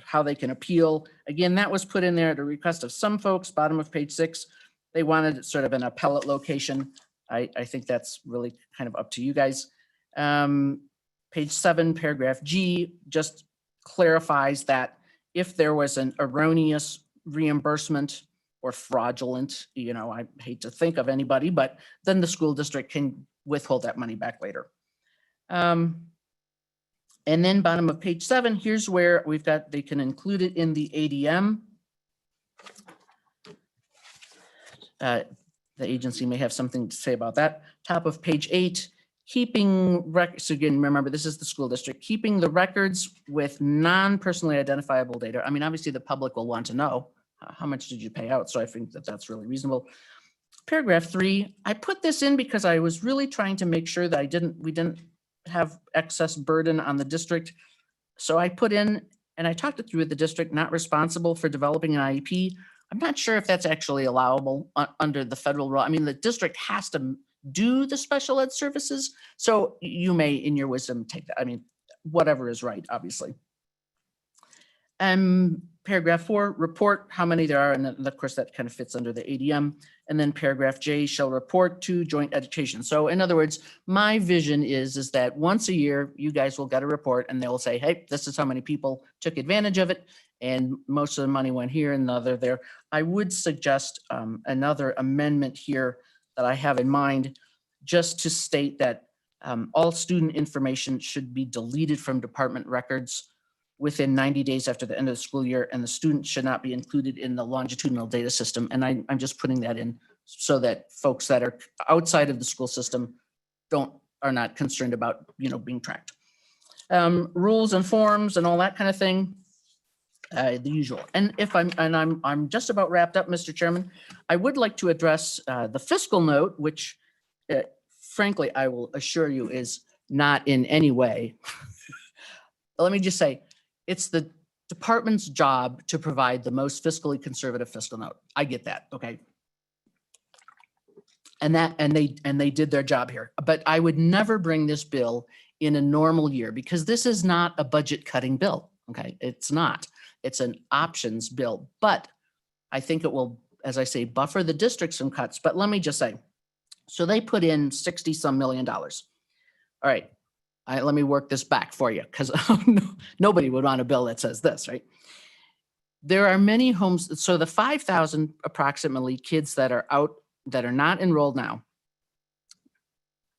how they can appeal. Again, that was put in there at a request of some folks, bottom of page 6. They wanted sort of an appellate location. I think that's really kind of up to you guys. Page 7, paragraph G, just clarifies that if there was an erroneous reimbursement or fraudulent, I hate to think of anybody, but then the school district can withhold that money back later. And then bottom of page 7, here's where we've got, they can include it in the ADM. The agency may have something to say about that. Top of page 8, keeping records, so again, remember, this is the school district, keeping the records with non-personally identifiable data. I mean, obviously the public will want to know how much did you pay out? So I think that that's really reasonable. Paragraph 3, I put this in because I was really trying to make sure that we didn't have excess burden on the district. So I put in, and I talked it through with the district, not responsible for developing an IEP. I'm not sure if that's actually allowable under the federal law. I mean, the district has to do the special ed services. So you may, in your wisdom, take that. I mean, whatever is right, obviously. Paragraph 4, report how many there are. And then, of course, that kind of fits under the ADM. And then paragraph J, shall report to joint education. So in other words, my vision is that once a year, you guys will get a report and they'll say, hey, this is how many people took advantage of it. And most of the money went here and the other there. I would suggest another amendment here that I have in mind, just to state that all student information should be deleted from department records within 90 days after the end of the school year, and the student should not be included in the longitudinal data system. And I'm just putting that in so that folks that are outside of the school system are not concerned about, being tracked. Rules and forms and all that kind of thing, the usual. And I'm just about wrapped up, Mr. Chairman. I would like to address the fiscal note, which frankly, I will assure you is not in any way. Let me just say, it's the department's job to provide the most fiscally conservative fiscal note. I get that, okay? And they did their job here. But I would never bring this bill in a normal year because this is not a budget cutting bill, okay? It's not. It's an options bill. But I think it will, as I say, buffer the district some cuts. But let me just say, so they put in $60-some million. All right. Let me work this back for you because nobody would want a bill that says this, right? There are many homes. So the 5,000 approximately kids that are out, that are not enrolled now,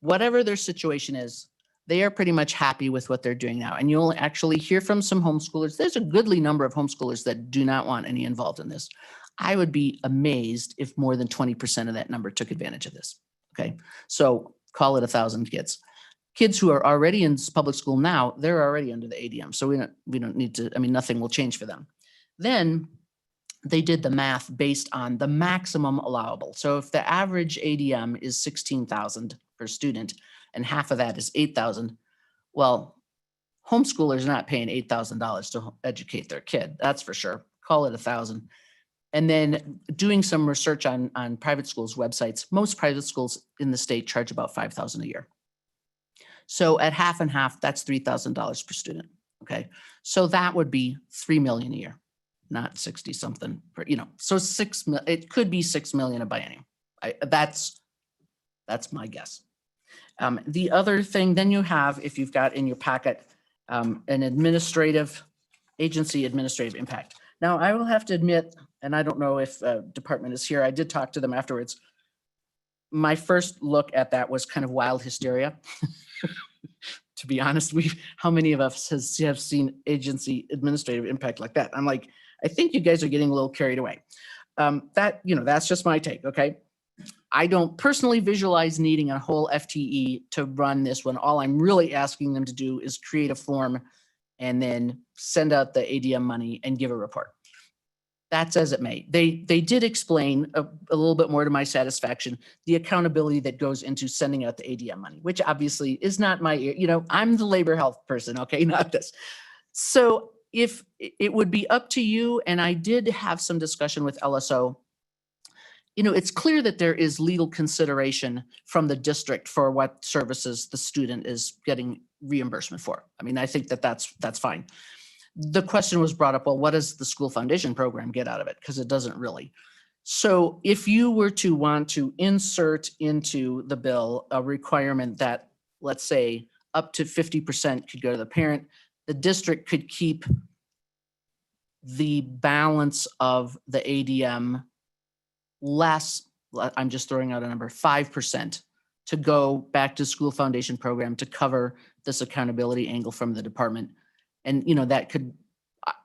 whatever their situation is, they are pretty much happy with what they're doing now. And you'll actually hear from some homeschoolers. There's a goodly number of homeschoolers that do not want any involved in this. I would be amazed if more than 20% of that number took advantage of this. Okay. So call it 1,000 kids. Kids who are already in public school now, they're already under the ADM. So we don't need to, nothing will change for them. Then they did the math based on the maximum allowable. So if the average ADM is 16,000 per student and half of that is 8,000, well, homeschoolers are not paying $8,000 to educate their kid. That's for sure. Call it 1,000. And then doing some research on private schools' websites, most private schools in the state charge about $5,000 a year. So at half and half, that's $3,000 per student. Okay. So that would be $3 million a year, not 60 something, so it could be 6 million a biennium. That's my guess. The other thing then you have, if you've got in your packet, an administrative impact. Now I will have to admit, and I don't know if department is here. I did talk to them afterwards. My first look at that was kind of wild hysteria. To be honest, how many of us have seen agency administrative impact like that? I'm like, I think you guys are getting a little carried away. That's just my take, okay? I don't personally visualize needing a whole FTE to run this one. All I'm really asking them to do is create a form and then send out the ADM money and give a report. That's as it may. They did explain a little bit more to my satisfaction, the accountability that goes into sending out the ADM money, which obviously is not my, I'm the labor health person, okay, not this. So if it would be up to you, and I did have some discussion with LSO, it's clear that there is legal consideration from the district for what services the student is getting reimbursement for. I mean, I think that's fine. The question was brought up, well, what does the school foundation program get out of it? Because it doesn't really. So if you were to want to insert into the bill a requirement that, let's say, up to 50% could go to the parent, the district could keep the balance of the ADM less, I'm just throwing out a number, 5% to go back to school foundation program to cover this accountability angle from the department. And, that could,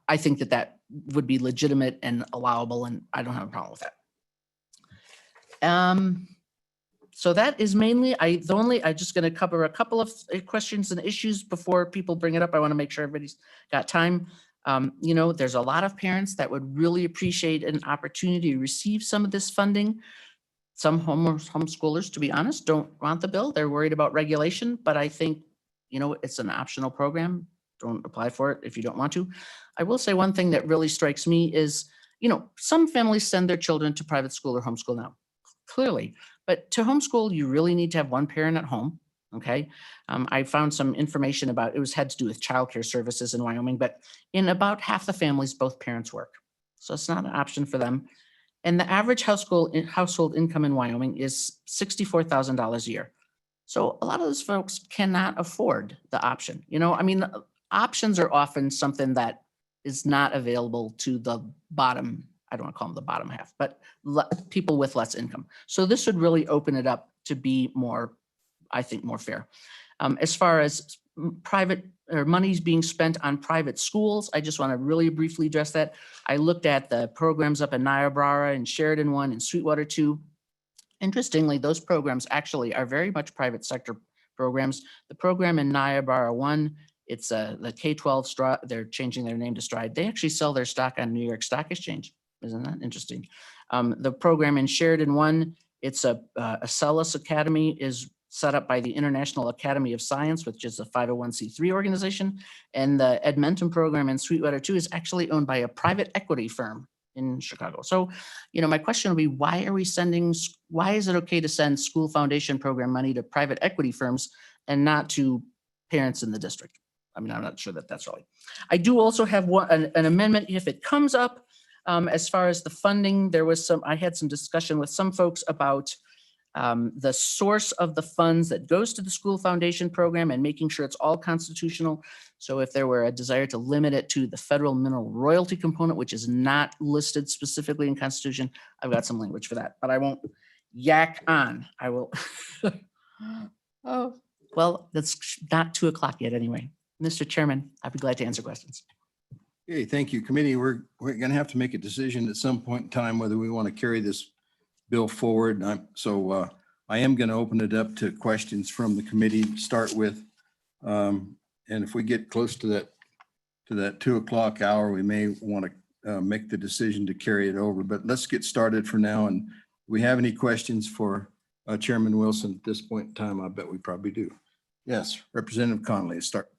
I think that would be legitimate and allowable, and I don't have a problem with that. So that is mainly, I'm just going to cover a couple of questions and issues before people bring it up. I want to make sure everybody's got time. There's a lot of parents that would really appreciate an opportunity to receive some of this funding. Some homeschoolers, to be honest, don't want the bill. They're worried about regulation, but I think, it's an optional program. Don't apply for it if you don't want to. I will say one thing that really strikes me is, some families send their children to private school or homeschool now, clearly, but to homeschool, you really need to have one parent at home. Okay. I found some information about, had to do with childcare services in Wyoming, but in about half the families, both parents work. So it's not an option for them. And the average household income in Wyoming is $64,000 a year. So a lot of those folks cannot afford the option. Options are often something that is not available to the bottom, I don't want to call them the bottom half, but people with less income. So this would really open it up to be more, I think, more fair. As far as private or monies being spent on private schools, I just want to really briefly address that. I looked at the programs up in Niobrara and Sheridan 1 and Sweetwater 2. Interestingly, those programs actually are very much private sector programs. The program in Niobrara 1, it's the K-12, they're changing their name to Stride. They actually sell their stock on New York Stock Exchange. Isn't that interesting? The program in Sheridan 1, it's a Acellus Academy, is set up by the International Academy of Science, which is a 501c3 organization. And the Edmentum program in Sweetwater 2 is actually owned by a private equity firm in Chicago. So, my question would be, why is it okay to send school foundation program money to private equity firms and not to parents in the district? I'm not sure that that's really. I do also have an amendment if it comes up. As far as the funding, I had some discussion with some folks about the source of the funds that goes to the school foundation program and making sure it's all constitutional. So if there were a desire to limit it to the federal mineral royalty component, which is not listed specifically in Constitution, I've got some language for that, but I won't yak on. I will. Oh, well, that's not 2:00 yet anyway. Mr. Chairman, I'd be glad to answer questions. Okay, thank you, committee. We're going to have to make a decision at some point in time whether we want to carry this bill forward. I am going to open it up to questions from the committee to start with. And if we get close to that 2:00 hour, we may want to make the decision to carry it over. But let's get started for now. And do we have any questions for Chairman Wilson at this point in time? I bet we probably do. Yes, Representative Connolly, start.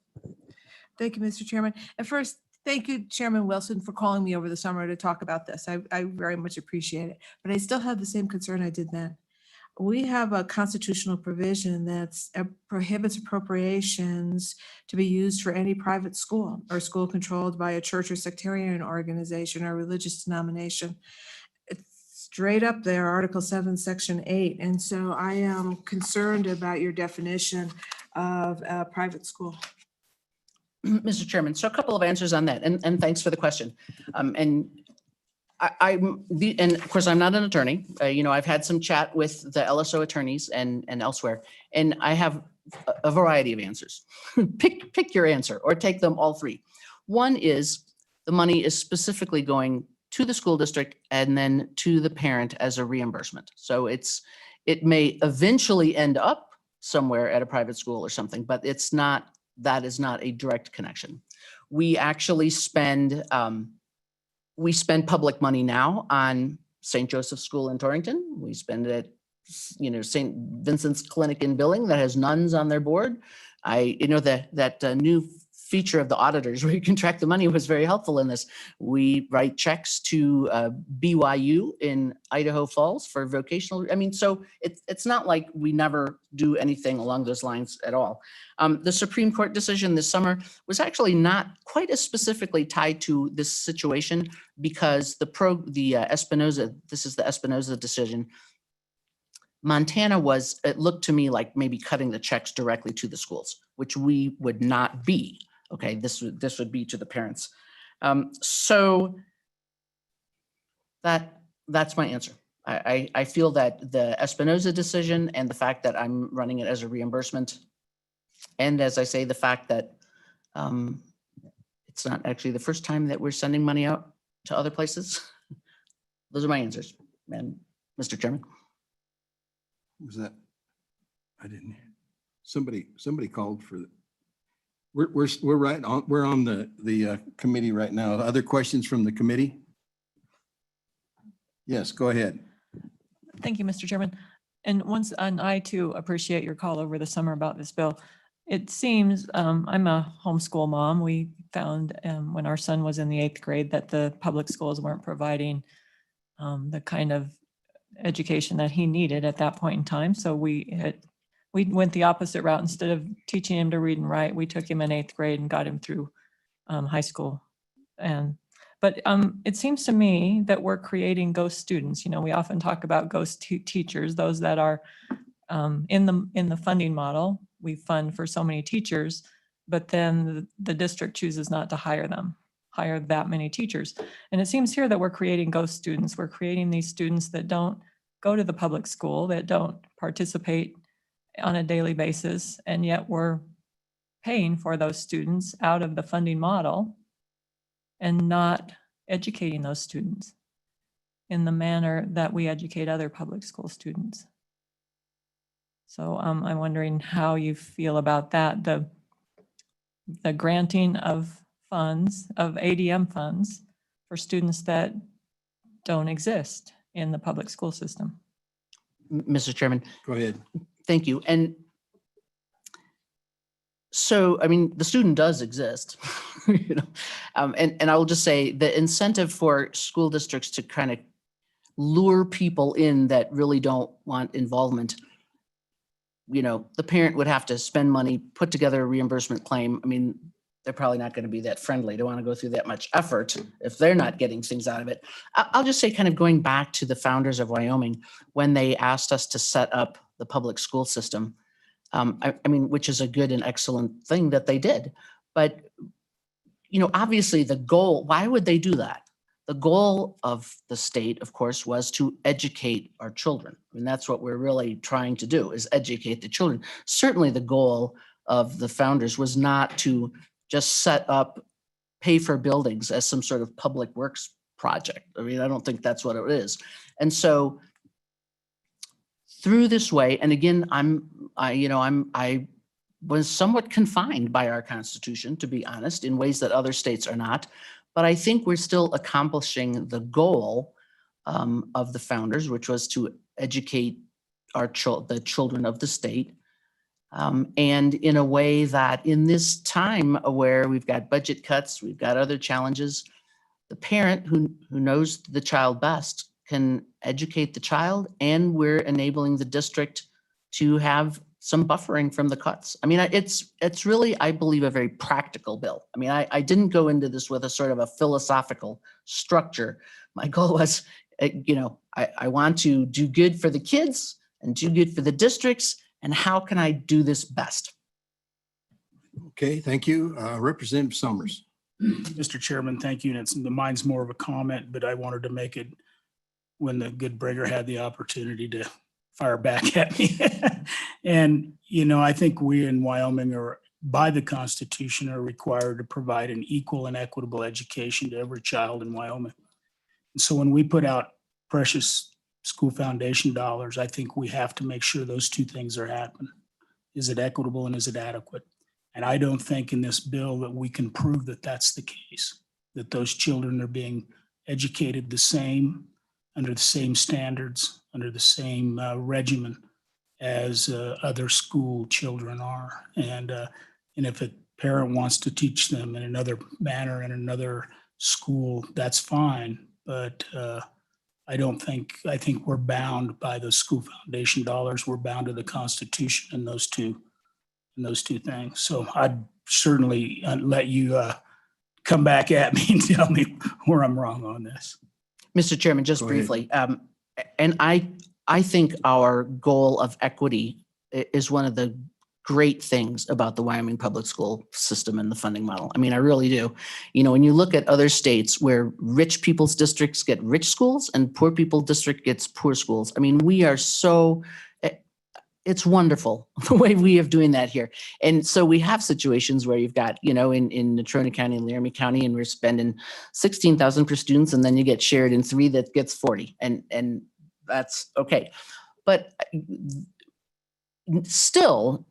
Thank you, Mr. Chairman. And first, thank you, Chairman Wilson, for calling me over the summer to talk about this. I very much appreciate it, but I still have the same concern I did then. We have a constitutional provision that prohibits appropriations to be used for any private school or school controlled by a church or sectarian organization or religious denomination. It's straight up there, Article 7, Section 8. And so I am concerned about your definition of a private school. Mr. Chairman, so a couple of answers on that, and thanks for the question. And and of course, I'm not an attorney. I've had some chat with the LSO attorneys and elsewhere, and I have a variety of answers. Pick your answer or take them all three. One is the money is specifically going to the school district and then to the parent as a reimbursement. So it may eventually end up somewhere at a private school or something, but that is not a direct connection. We actually spend public money now on St. Joseph's School in Torrington. We spend it at, St. Vincent's Clinic in Billing that has nuns on their board. That new feature of the auditors where you can track the money was very helpful in this. We write checks to BYU in Idaho Falls for vocational. So it's not like we never do anything along those lines at all. The Supreme Court decision this summer was actually not quite as specifically tied to this situation because Espinoza, this is the Espinoza decision. Montana it looked to me like maybe cutting the checks directly to the schools, which we would not be. Okay, this would be to the parents. So that's my answer. I feel that the Espinoza decision and the fact that I'm running it as a reimbursement, and as I say, the fact that it's not actually the first time that we're sending money out to other places. Those are my answers, Mr. Chairman. Was that? I didn't. Somebody called for. We're right on. We're on the committee right now. Other questions from the committee? Yes, go ahead. Thank you, Mr. Chairman. And I too appreciate your call over the summer about this bill. It seems, I'm a homeschool mom. We found when our son was in the 8th grade that the public schools weren't providing the kind of education that he needed at that point in time. So we went the opposite route. Instead of teaching him to read and write, we took him in 8th grade and got him through high school. But it seems to me that we're creating ghost students. We often talk about ghost teachers, those that are in the funding model. We fund for so many teachers, but then the district chooses not to hire that many teachers. And it seems here that we're creating ghost students. We're creating these students that don't go to the public school, that don't participate on a daily basis, and yet we're paying for those students out of the funding model and not educating those students in the manner that we educate other public school students. So I'm wondering how you feel about that, the granting of funds, of ADM funds for students that don't exist in the public school system. Mr. Chairman. Go ahead. Thank you. And so, the student does exist, and I will just say the incentive for school districts to kind of lure people in that really don't want involvement, the parent would have to spend money, put together a reimbursement claim. They're probably not going to be that friendly. They want to go through that much effort if they're not getting things out of it. I'll just say, kind of going back to the founders of Wyoming, when they asked us to set up the public school system, which is a good and excellent thing that they did. But, obviously the goal, why would they do that? The goal of the state, of course, was to educate our children. That's what we're really trying to do, is educate the children. Certainly the goal of the founders was not to just set up, pay for buildings as some sort of public works project. I don't think that's what it is. And so through this way, and again, I was somewhat confined by our Constitution, to be honest, in ways that other states are not. But I think we're still accomplishing the goal of the founders, which was to educate the children of the state. And in a way that in this time where we've got budget cuts, we've got other challenges, the parent who knows the child best can educate the child, and we're enabling the district to have some buffering from the cuts. It's really, I believe, a very practical bill. I didn't go into this with a sort of a philosophical structure. My goal was, I want to do good for the kids and do good for the districts, and how can I do this best? Okay, thank you. Representative Summers. Mr. Chairman, thank you. And mine's more of a comment, but I wanted to make it when the good Brigger had the opportunity to fire back at me. And, I think we in Wyoming are, by the Constitution, are required to provide an equal and equitable education to every child in Wyoming. And so when we put out precious school foundation dollars, I think we have to make sure those two things are happening. Is it equitable and is it adequate? And I don't think in this bill that we can prove that that's the case, that those children are being educated the same, under the same standards, under the same regimen as other school children are. And if a parent wants to teach them in another manner in another school, that's fine. But I think we're bound by the school foundation dollars. We're bound to the Constitution in those two things. So I'd certainly let you come back at me and tell me where I'm wrong on this. Mr. Chairman, just Go ahead. briefly, and I think our goal of equity is one of the great things about the Wyoming public school system and the funding model. I mean, I really do. When you look at other states where rich people's districts get rich schools and poor people's district gets poor schools, I mean, we are so, it's wonderful the way we have doing that here. And so we have situations where you've got, in Natrona County and Laramie County, and we're spending $16,000 per students, and then you get shared in 3 that gets 40, and that's okay. But still,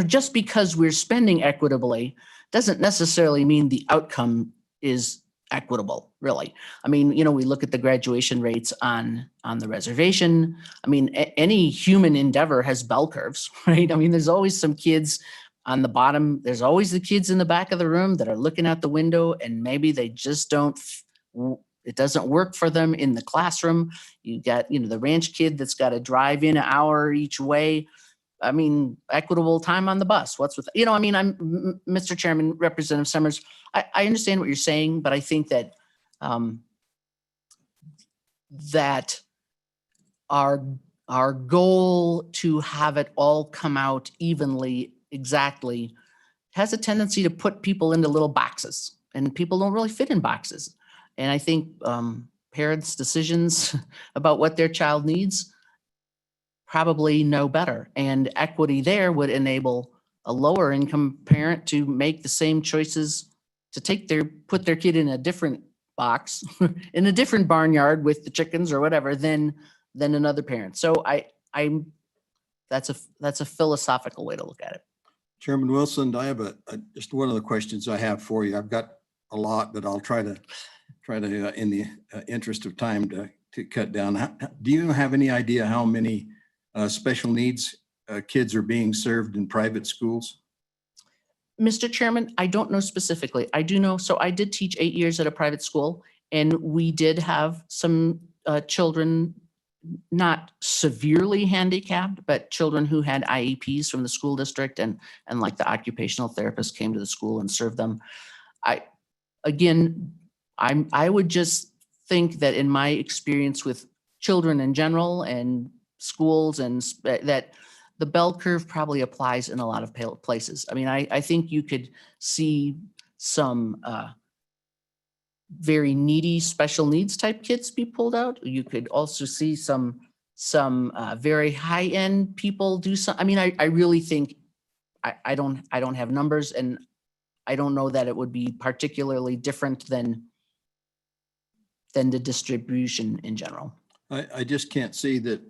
just because we're spending equitably doesn't necessarily mean the outcome is equitable, really. I mean, we look at the graduation rates on the reservation. I mean, any human endeavor has bell curves, right? I mean, there's always some kids on the bottom. There's always the kids in the back of the room that are looking out the window, and maybe they just it doesn't work for them in the classroom. You got, the ranch kid that's got to drive in an hour each way. I mean, equitable time on the bus. What's with, I'm Mr. Chairman, Representative Summers. I understand what you're saying, but I think that that our goal to have it all come out evenly, exactly, has a tendency to put people into little boxes, and people don't really fit in boxes. And I think parents' decisions about what their child needs probably know better. And equity there would enable a lower income parent to make the same choices to put their kid in a different box, in a different barnyard with the chickens or whatever than another parent. So that's a philosophical way to look at it. Chairman Wilson, I have just one of the questions I have for you. I've got a lot, but I'll try to in the interest of time to cut down. Do you have any idea how many special needs kids are being served in private schools? Mr. Chairman, I don't know specifically. I do know, so I did teach 8 years at a private school, and we did have some children, not severely handicapped, but children who had IEPs from the school district, and like the occupational therapist came to the school and served them. I would just think that in my experience with children in general and schools, and that the bell curve probably applies in a lot of places. I mean, I think you could see some very needy special needs type kids be pulled out. You could also see some very high end people do some. I mean, I really think I don't have numbers, and I don't know that it would be particularly different than the distribution in general. I just can't see that,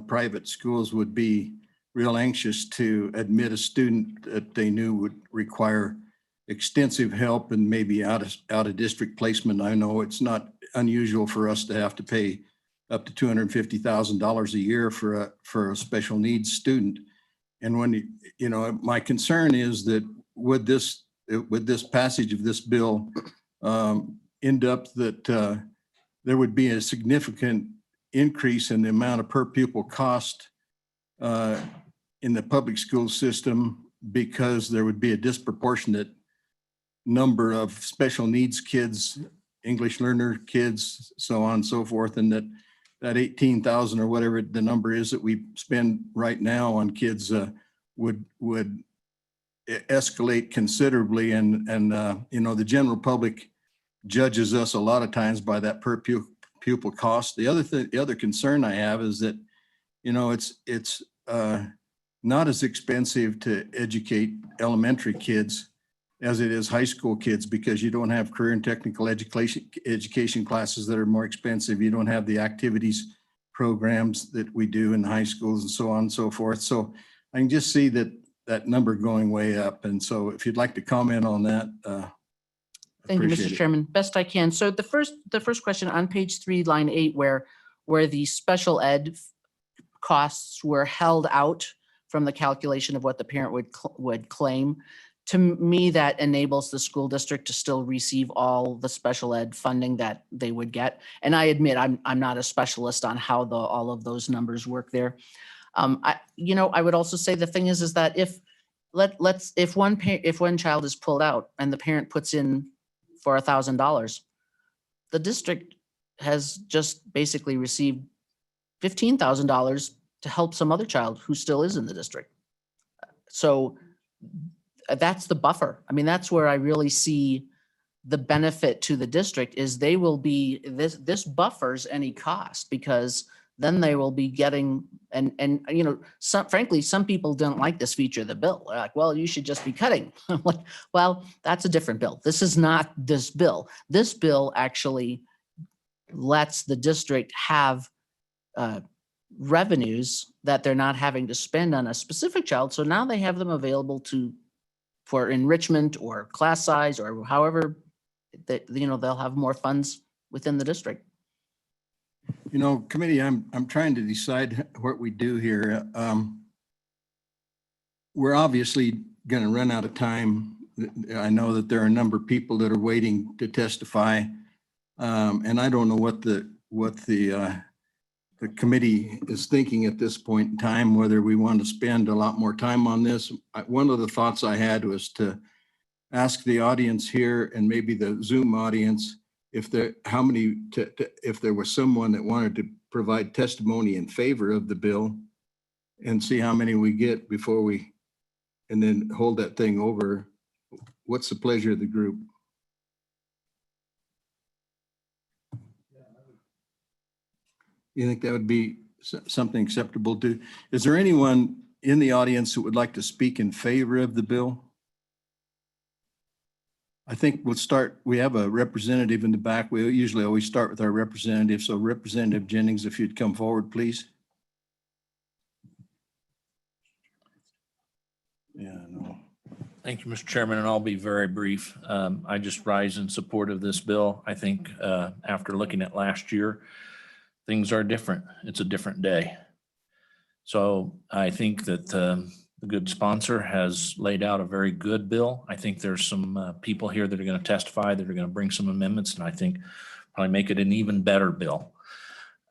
private schools would be real anxious to admit a student that they knew would require extensive help and maybe out of district placement. I know it's not unusual for us to have to pay up to $250,000 a year for a special needs student. And when, my concern is that would this passage of this bill end up that there would be a significant increase in the amount of per pupil cost in the public school system, because there would be a disproportionate number of special needs kids, English learner kids, so on and so forth, and that 18,000 or whatever the number is that we spend right now on kids would escalate considerably, and the general public judges us a lot of times by that per pupil cost. The other concern I have is that, it's not as expensive to educate elementary kids as it is high school kids, because you don't have career and technical education classes that are more expensive. You don't have the activities programs that we do in high schools and so on and so forth. So I can just see that number going way up. And so if you'd like to comment on that, Thank you, appreciate Mr. it. Chairman. Best I can. So the first question on page 3, line 8, where the special ed costs were held out from the calculation of what the parent would claim. To me, that enables the school district to still receive all the special ed funding that they would get. And I admit, I'm not a specialist on how all of those numbers work there. I would also say the thing is that if one child is pulled out and the parent puts in for $1,000, the district has just basically received $15,000 to help some other child who still is in the district. So that's the buffer. I mean, that's where I really see the benefit to the district is they will be, this buffers any cost, because then they will be getting, frankly, some people don't like this feature of the bill. They're like, well, you should just be cutting. I'm like, well, that's a different bill. This is not this bill. This bill actually lets the district have revenues that they're not having to spend on a specific child. So now they have them available for enrichment or class size or however that, they'll have more funds within the district. Committee, I'm trying to decide what we do here. We're obviously going to run out of time. I know that there are a number of people that are waiting to testify. And I don't know what the committee is thinking at this point in time, whether we want to spend a lot more time on this. One of the thoughts I had was to ask the audience here and maybe the Zoom audience if there was someone that wanted to provide testimony in favor of the bill, and see how many we get and then hold that thing over. What's the pleasure of the group? You think that would be something acceptable to? Is there anyone in the audience who would like to speak in favor of the bill? I think we'll start. We have a representative in the back. We usually always start with our representative. So Representative Jennings, if you'd come forward, please. Yeah, no. Thank you, Mr. Chairman, and I'll be very brief. I just rise in support of this bill. I think after looking at last year, things are different. It's a different day. So I think that the good sponsor has laid out a very good bill. I think there's some people here that are going to testify, that are going to bring some amendments, and I think probably make it an even better bill.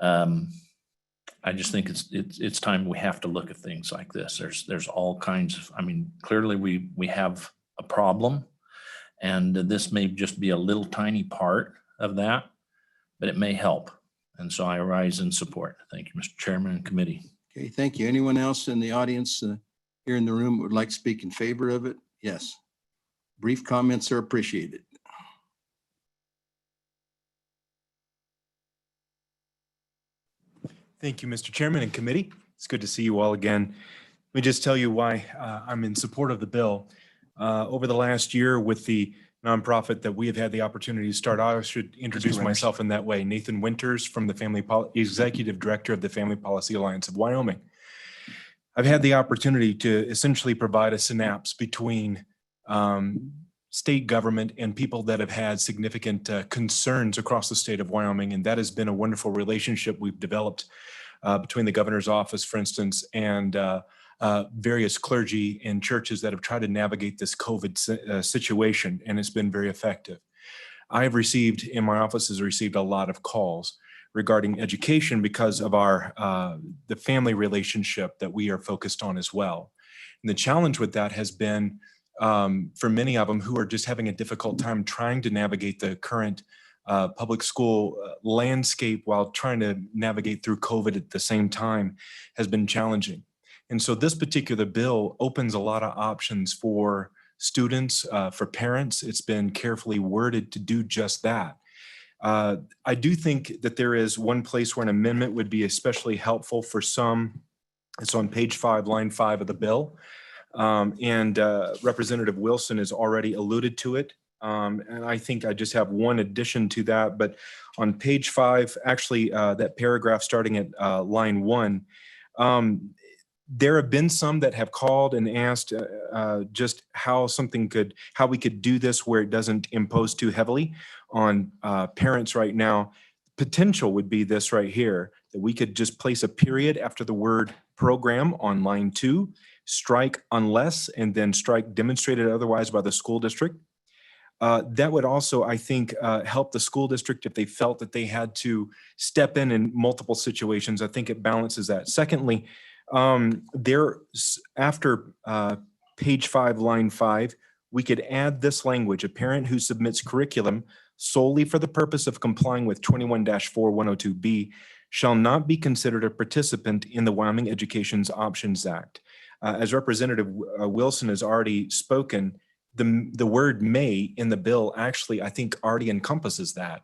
I just think it's time we have to look at things like this. There's all kinds of, clearly we have a problem, and this may just be a little tiny part of that, but it may help. And so I rise in support. Thank you, Mr. Chairman and committee. Okay, thank you. Anyone else in the audience here in the room would like to speak in favor of it? Yes. Brief comments are appreciated. Thank you, Mr. Chairman and committee. It's good to see you all again. Let me just tell you why I'm in support of the bill. Over the last year with the nonprofit that we have had the opportunity to start, I should introduce myself in that way. Nathan Winters from the Executive Director of the Family Policy Alliance of Wyoming. I've had the opportunity to essentially provide a synapse between state government and people that have had significant concerns across the state of Wyoming. And that has been a wonderful relationship we've developed between the governor's office, for instance, and various clergy and churches that have tried to navigate this COVID situation, and it's been very effective. I have received, in my office has received a lot of calls regarding education because of the family relationship that we are focused on as well. And the challenge with that has been for many of them who are just having a difficult time trying to navigate the current public school landscape while trying to navigate through COVID at the same time has been challenging. And so this particular bill opens a lot of options for students, for parents. It's been carefully worded to do just that. I do think that there is one place where an amendment would be especially helpful for some. It's on page 5, line 5 of the bill. And Representative Wilson has already alluded to it. And I think I just have one addition to that. But on page 5, actually, that paragraph starting at line 1, there have been some that have called and asked just how we could do this where it doesn't impose too heavily on parents right now. Potential would be this right here, that we could just place a period after the word program on line 2, strike unless, and then strike demonstrated otherwise by the school district. That would also, I think, help the school district if they felt that they had to step in multiple situations. I think it balances that. Secondly, after page 5, line 5, we could add this language: a parent who submits curriculum solely for the purpose of complying with 21-4-102B shall not be considered a participant in the Wyoming Education's Options Act. As Representative Wilson has already spoken, the word may in the bill actually, I think, already encompasses that.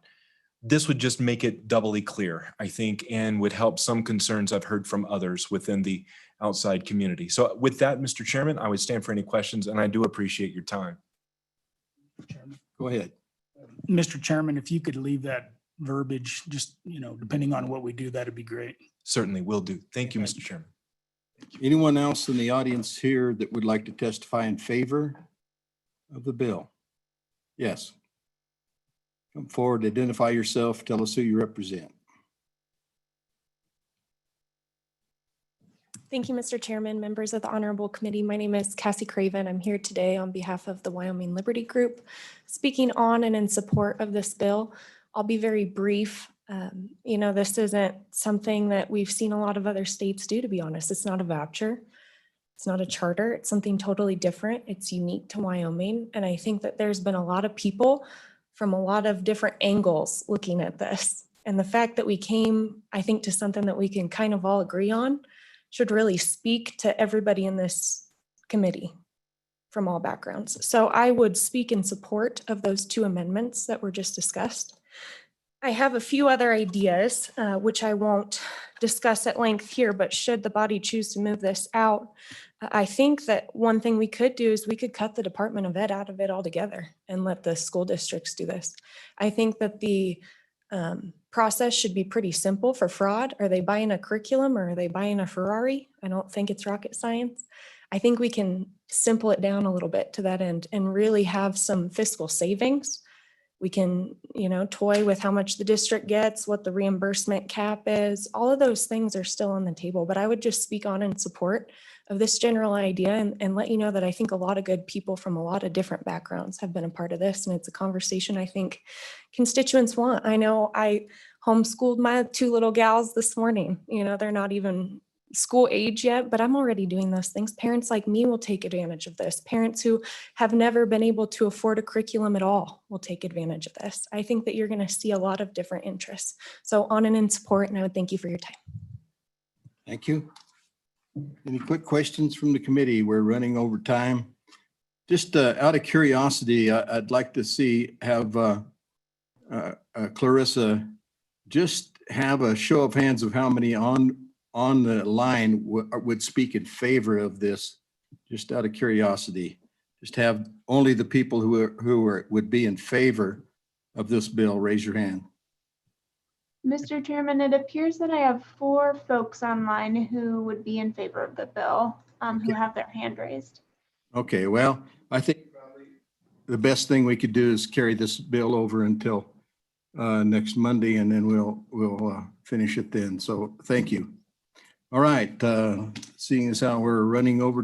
This would just make it doubly clear, I think, and would help some concerns I've heard from others within the outside community. So with that, Mr. Chairman, I would stand for any questions, and I do appreciate your time. Go ahead. Mr. Chairman, if you could leave that verbiage, just, depending on what we do, that'd be great. Certainly will do. Thank you, Mr. Chairman. Anyone else in the audience here that would like to testify in favor of the bill? Yes. Come forward, identify yourself, tell us who you represent. Thank you, Mr. Chairman, members of the Honorable Committee. My name is Cassie Craven. I'm here today on behalf of the Wyoming Liberty Group, speaking on and in support of this bill. I'll be very brief. This isn't something that we've seen a lot of other states do, to be honest. It's not a voucher. It's not a charter. It's something totally different. It's unique to Wyoming. And I think that there's been a lot of people from a lot of different angles looking at this. And the fact that we came, I think, to something that we can kind of all agree on should really speak to everybody in this committee from all backgrounds. So I would speak in support of those 2 amendments that were just discussed. I have a few other ideas, which I won't discuss at length here, but should the body choose to move this out, I think that one thing we could do is we could cut the Department of Ed out of it altogether and let the school districts do this. I think that the process should be pretty simple for fraud. Are they buying a curriculum or are they buying a Ferrari? I don't think it's rocket science. I think we can simple it down a little bit to that end and really have some fiscal savings. We can, toy with how much the district gets, what the reimbursement cap is. All of those things are still on the table, but I would just speak on in support of this general idea and let you know that I think a lot of good people from a lot of different backgrounds have been a part of this. And it's a conversation I think constituents want. I know I homeschooled my 2 little gals this morning. They're not even school age yet, but I'm already doing those things. Parents like me will take advantage of this. Parents who have never been able to afford a curriculum at all will take advantage of this. I think that you're going to see a lot of different interests. So on and in support, and I would thank you for your time. Thank you. Any quick questions from the committee? We're running over time. Just out of curiosity, I'd like to have Clarissa just have a show of hands of how many on the line would speak in favor of this, just out of curiosity. Just have only the people who would be in favor of this bill, raise your hand. Mr. Chairman, it appears that I have 4 folks online who would be in favor of the bill, who have their hand raised. Okay, well, I think the best thing we could do is carry this bill over until next Monday, and then we'll finish it then. So thank you. All right, seeing as how we're running over time.